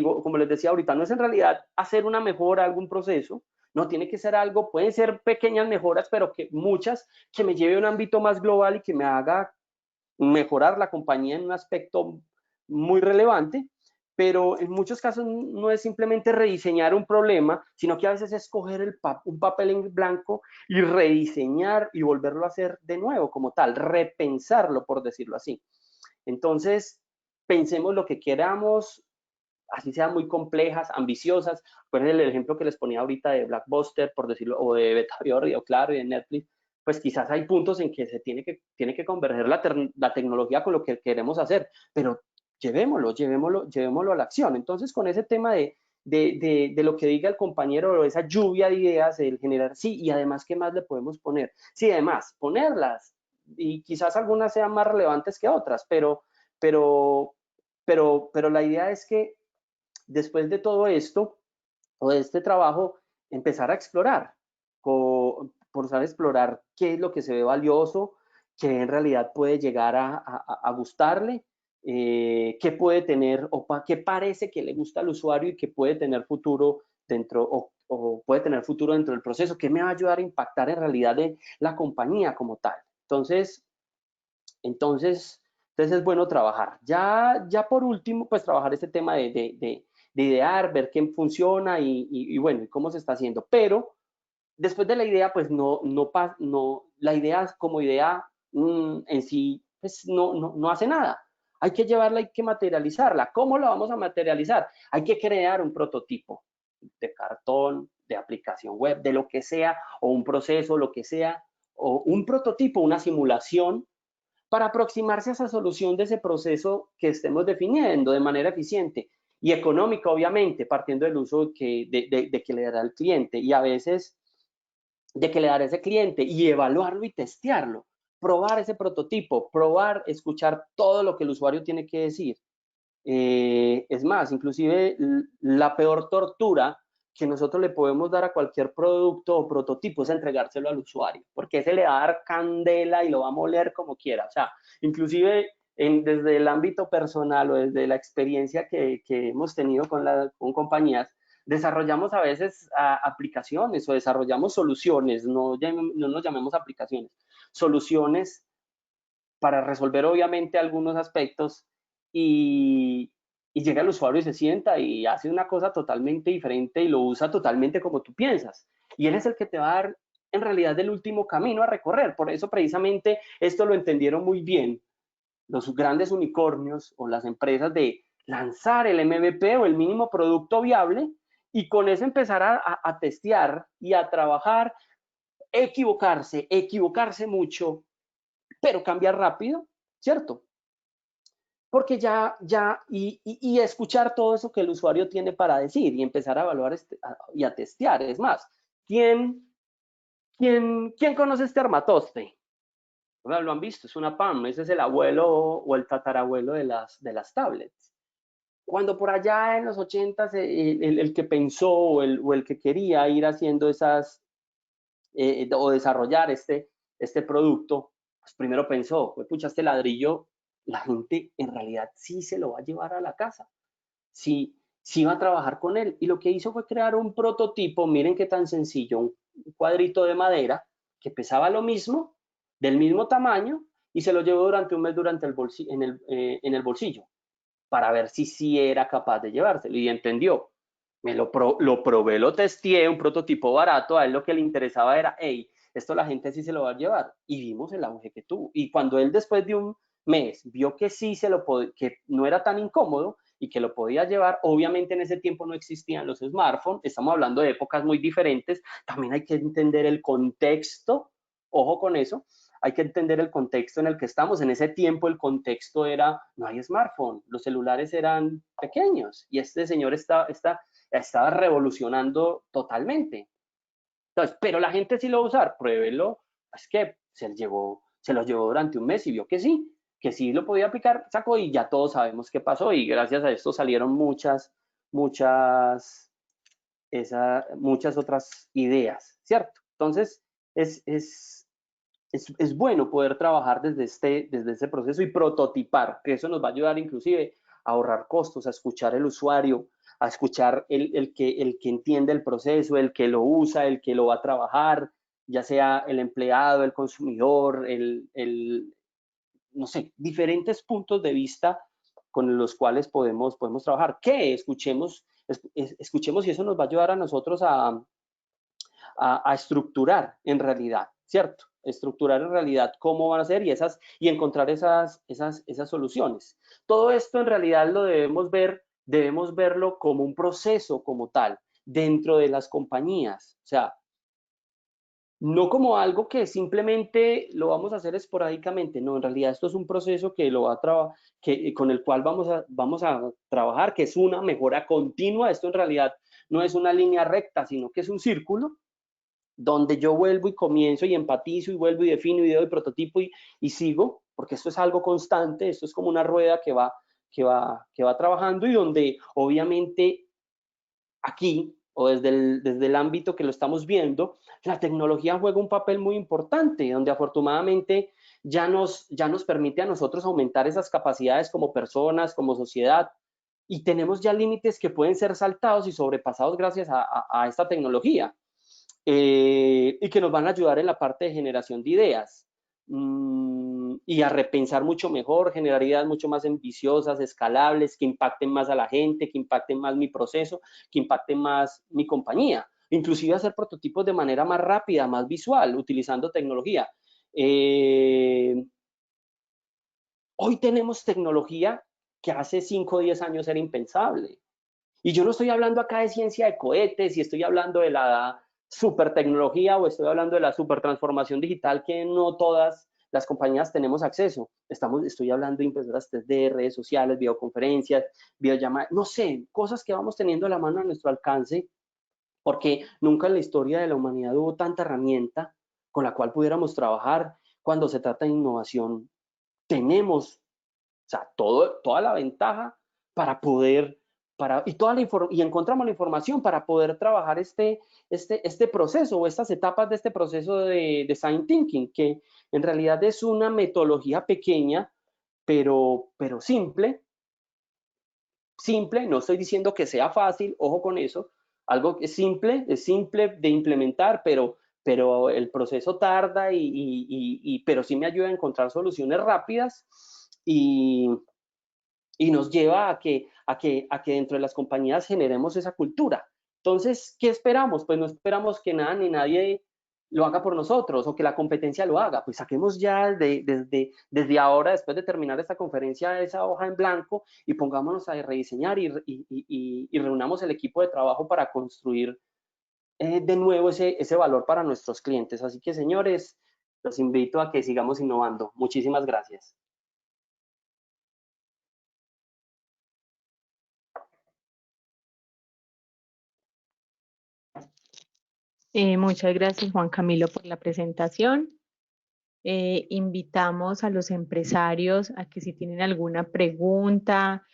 decía ahorita, no es en realidad hacer una mejora a algún proceso, no tiene que ser algo, pueden ser pequeñas mejoras, pero que muchas, que me lleve a un ámbito más global y que me haga mejorar la compañía en un aspecto muy relevante, pero en muchos casos no es simplemente rediseñar un problema, sino que a veces es coger un papel en blanco y rediseñar y volverlo a hacer de nuevo como tal, repensarlo, por decirlo así. Entonces, pensemos lo que queramos, así sean muy complejas, ambiciosas. Recuerden el ejemplo que les ponía ahorita de Blockbuster, por decirlo, o de Betavior, o Claro, y de Netflix. Pues quizás hay puntos en que se tiene que converger la tecnología con lo que queremos hacer, pero llevémoslo a la acción. Entonces, con ese tema de lo que diga el compañero, esa lluvia de ideas, el generar, sí, y además, ¿qué más le podemos poner? Sí, además, ponerlas, y quizás algunas sean más relevantes que otras, pero la idea es que después de todo esto, o de este trabajo, empezar a explorar, por saber explorar qué es lo que se ve valioso, qué en realidad puede llegar a gustarle, qué puede tener o qué parece que le gusta al usuario y que puede tener futuro dentro o puede tener futuro dentro del proceso, qué me va a ayudar a impactar en realidad de la compañía como tal. Entonces es bueno trabajar. Ya por último, pues trabajar este tema de idear, ver qué funciona y bueno, y cómo se está haciendo. Pero después de la idea, pues no la idea como idea en sí, pues no hace nada. Hay que llevarla, hay que materializarla. ¿Cómo la vamos a materializar? Hay que crear un prototipo de cartón, de aplicación web, de lo que sea, o un proceso, lo que sea, o un prototipo, una simulación para aproximarse a esa solución de ese proceso que estemos definiendo de manera eficiente y económica, obviamente, partiendo del uso de que le dará el cliente y a veces de que le dará ese cliente y evaluarlo y testearlo, probar ese prototipo, probar, escuchar todo lo que el usuario tiene que decir. Es más, inclusive la peor tortura que nosotros le podemos dar a cualquier producto o prototipo es entregárselo al usuario, porque ese le va a dar candela y lo va a moler como quiera. O sea, inclusive desde el ámbito personal o desde la experiencia que hemos tenido con compañías, desarrollamos a veces aplicaciones o desarrollamos soluciones, no nos llamemos aplicaciones, soluciones para resolver obviamente algunos aspectos y llega el usuario y se sienta y hace una cosa totalmente diferente y lo usa totalmente como tú piensas. Y él es el que te va a dar en realidad el último camino a recorrer. Por eso precisamente esto lo entendieron muy bien los grandes unicornios o las empresas de lanzar el MVP o el mínimo producto viable y con eso empezar a testear y a trabajar, equivocarse mucho, pero cambiar rápido, ¿cierto? Porque y escuchar todo eso que el usuario tiene para decir y empezar a evaluar y a testear. Es más, ¿quién conoce este armatoste? Lo han visto, es una PAM, ese es el abuelo o el tatarabuelo de las tablets. Cuando por allá en los 80s el que pensó o el que quería ir haciendo o desarrollar este producto, pues primero pensó, pues pucha, este ladrillo, la gente en realidad sí se lo va a llevar a la casa, sí va a trabajar con él. Y lo que hizo fue crear un prototipo, miren qué tan sencillo, un cuadrito de madera que pesaba lo mismo, del mismo tamaño, y se lo llevó durante un mes en el bolsillo, para ver si sí era capaz de llevárselo, y entendió. Lo probé, lo testeé, un prototipo barato, a él lo que le interesaba era, hey, esto la gente sí se lo va a llevar, y vimos el auge que tuvo. Y cuando él después de mes vio que sí que no era tan incómodo y que lo podía llevar, obviamente en ese tiempo no existían los smartphones, estamos hablando de épocas muy diferentes, también hay que entender el contexto, ojo con eso, hay que entender el contexto en el que estamos. En ese tiempo el contexto era, no hay smartphone, los celulares eran pequeños y este señor estaba revolucionando totalmente. Entonces, pero la gente sí lo va a usar, pruébelo. Es que se los llevó durante un mes y vio que sí lo podía aplicar, sacó y ya todos sabemos qué pasó y gracias a esto salieron muchas, muchas otras ideas, ¿cierto? Entonces, es bueno poder trabajar desde este proceso y prototipar, que eso nos va a ayudar inclusive a ahorrar costos, a escuchar el usuario, a escuchar el que entiende el proceso, el que lo usa, el que lo va a trabajar, ya sea el empleado, el consumidor, no sé, diferentes puntos de vista con los cuales podemos trabajar. Que escuchemos y eso nos va a ayudar a nosotros a estructurar en realidad, ¿cierto? Estructurar en realidad cómo van a ser y encontrar esas soluciones. Todo esto en realidad lo debemos verlo como un proceso como tal, dentro de las compañías. O sea, no como algo que simplemente lo vamos a hacer esporádicamente, no, en realidad esto es un proceso con el cual vamos a trabajar, que es una mejora continua. Esto en realidad no es una línea recta, sino que es un círculo donde yo vuelvo y comienzo y empatizo y vuelvo y defino y doy prototipo y sigo, porque esto es algo constante, esto es como una rueda que va trabajando y donde obviamente aquí o desde el ámbito que lo estamos viendo, la tecnología juega un papel muy importante, donde afortunadamente ya nos permite a nosotros aumentar esas capacidades como personas, como sociedad, y tenemos ya límites que pueden ser saltados y sobrepasados gracias a esta tecnología. Y que nos van a ayudar en la parte de generación de ideas y a repensar mucho mejor, generar ideas mucho más ambiciosas, escalables, que impacten más a la gente, que impacten más mi proceso, que impacten más mi compañía. Inclusive hacer prototipos de manera más rápida, más visual, utilizando tecnología. Hoy tenemos tecnología que hace 5 o 10 años era impensable. Y yo no estoy hablando acá de ciencia de cohetes y estoy hablando de la super tecnología o estoy hablando de la super transformación digital que no todas las compañías tenemos acceso. Estoy hablando de impresoras 3D, redes sociales, videoconferencias, videollamadas, no sé, cosas que vamos teniendo a la mano a nuestro alcance, porque nunca en la historia de la humanidad hubo tanta herramienta con la cual pudiéramos trabajar. Cuando se trata de innovación, tenemos, o sea, toda la ventaja para poder, y encontramos la información para poder trabajar este proceso o estas etapas de este proceso de design thinking, que en realidad es una metodología pequeña, pero simple, no estoy diciendo que sea fácil, ojo con eso, algo que es simple de implementar, pero el proceso tarda, pero sí me ayuda a encontrar soluciones rápidas y nos lleva a que dentro de las compañías generemos esa cultura. Entonces, ¿qué esperamos? Pues no esperamos que nada ni nadie lo haga por nosotros o que la competencia lo haga. Pues saquemos ya desde ahora, después de terminar esta conferencia, esa hoja en blanco y pongámonos a rediseñar y reunamos el equipo de trabajo para construir de nuevo ese valor para nuestros clientes. Así que, señores, los invito a que sigamos innovando. Muchísimas gracias. Muchas gracias, Juan Camilo, por la presentación. Invitamos a los empresarios a que si tienen alguna pregunta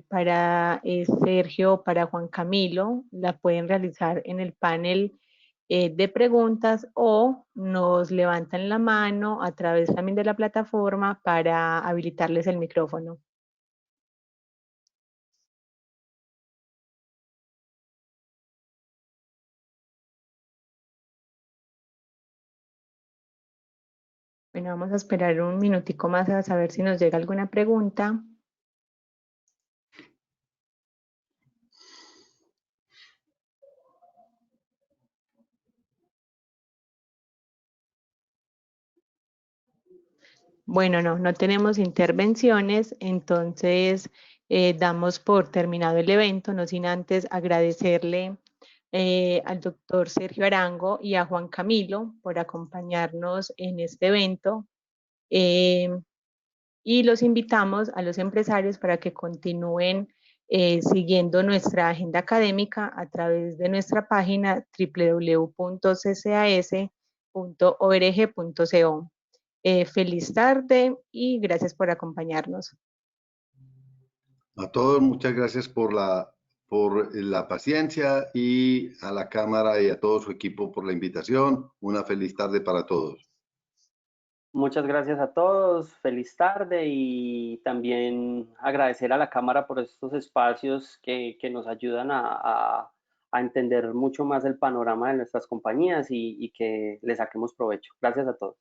para Sergio o para Juan Camilo, la pueden realizar en el panel de preguntas o nos levantan la mano a través también de la plataforma para habilitarles el micrófono. Bueno, vamos a esperar un minutico más a saber si nos llega alguna pregunta. Bueno, no tenemos intervenciones, entonces damos por terminado el evento, no sin antes agradecerle al doctor Sergio Arango y a Juan Camilo por acompañarnos en este evento. Y los invitamos a los empresarios para que continúen siguiendo nuestra agenda académica a través de nuestra página www.ccas.org.co. Feliz tarde y gracias por acompañarnos. A todos, muchas gracias por la paciencia y a la Cámara y a todo su equipo por la invitación. Una feliz tarde para todos. Muchas gracias a todos, feliz tarde y también agradecer a la Cámara por estos espacios que nos ayudan a entender mucho más el panorama de nuestras compañías y que le saquemos provecho. Gracias a todos.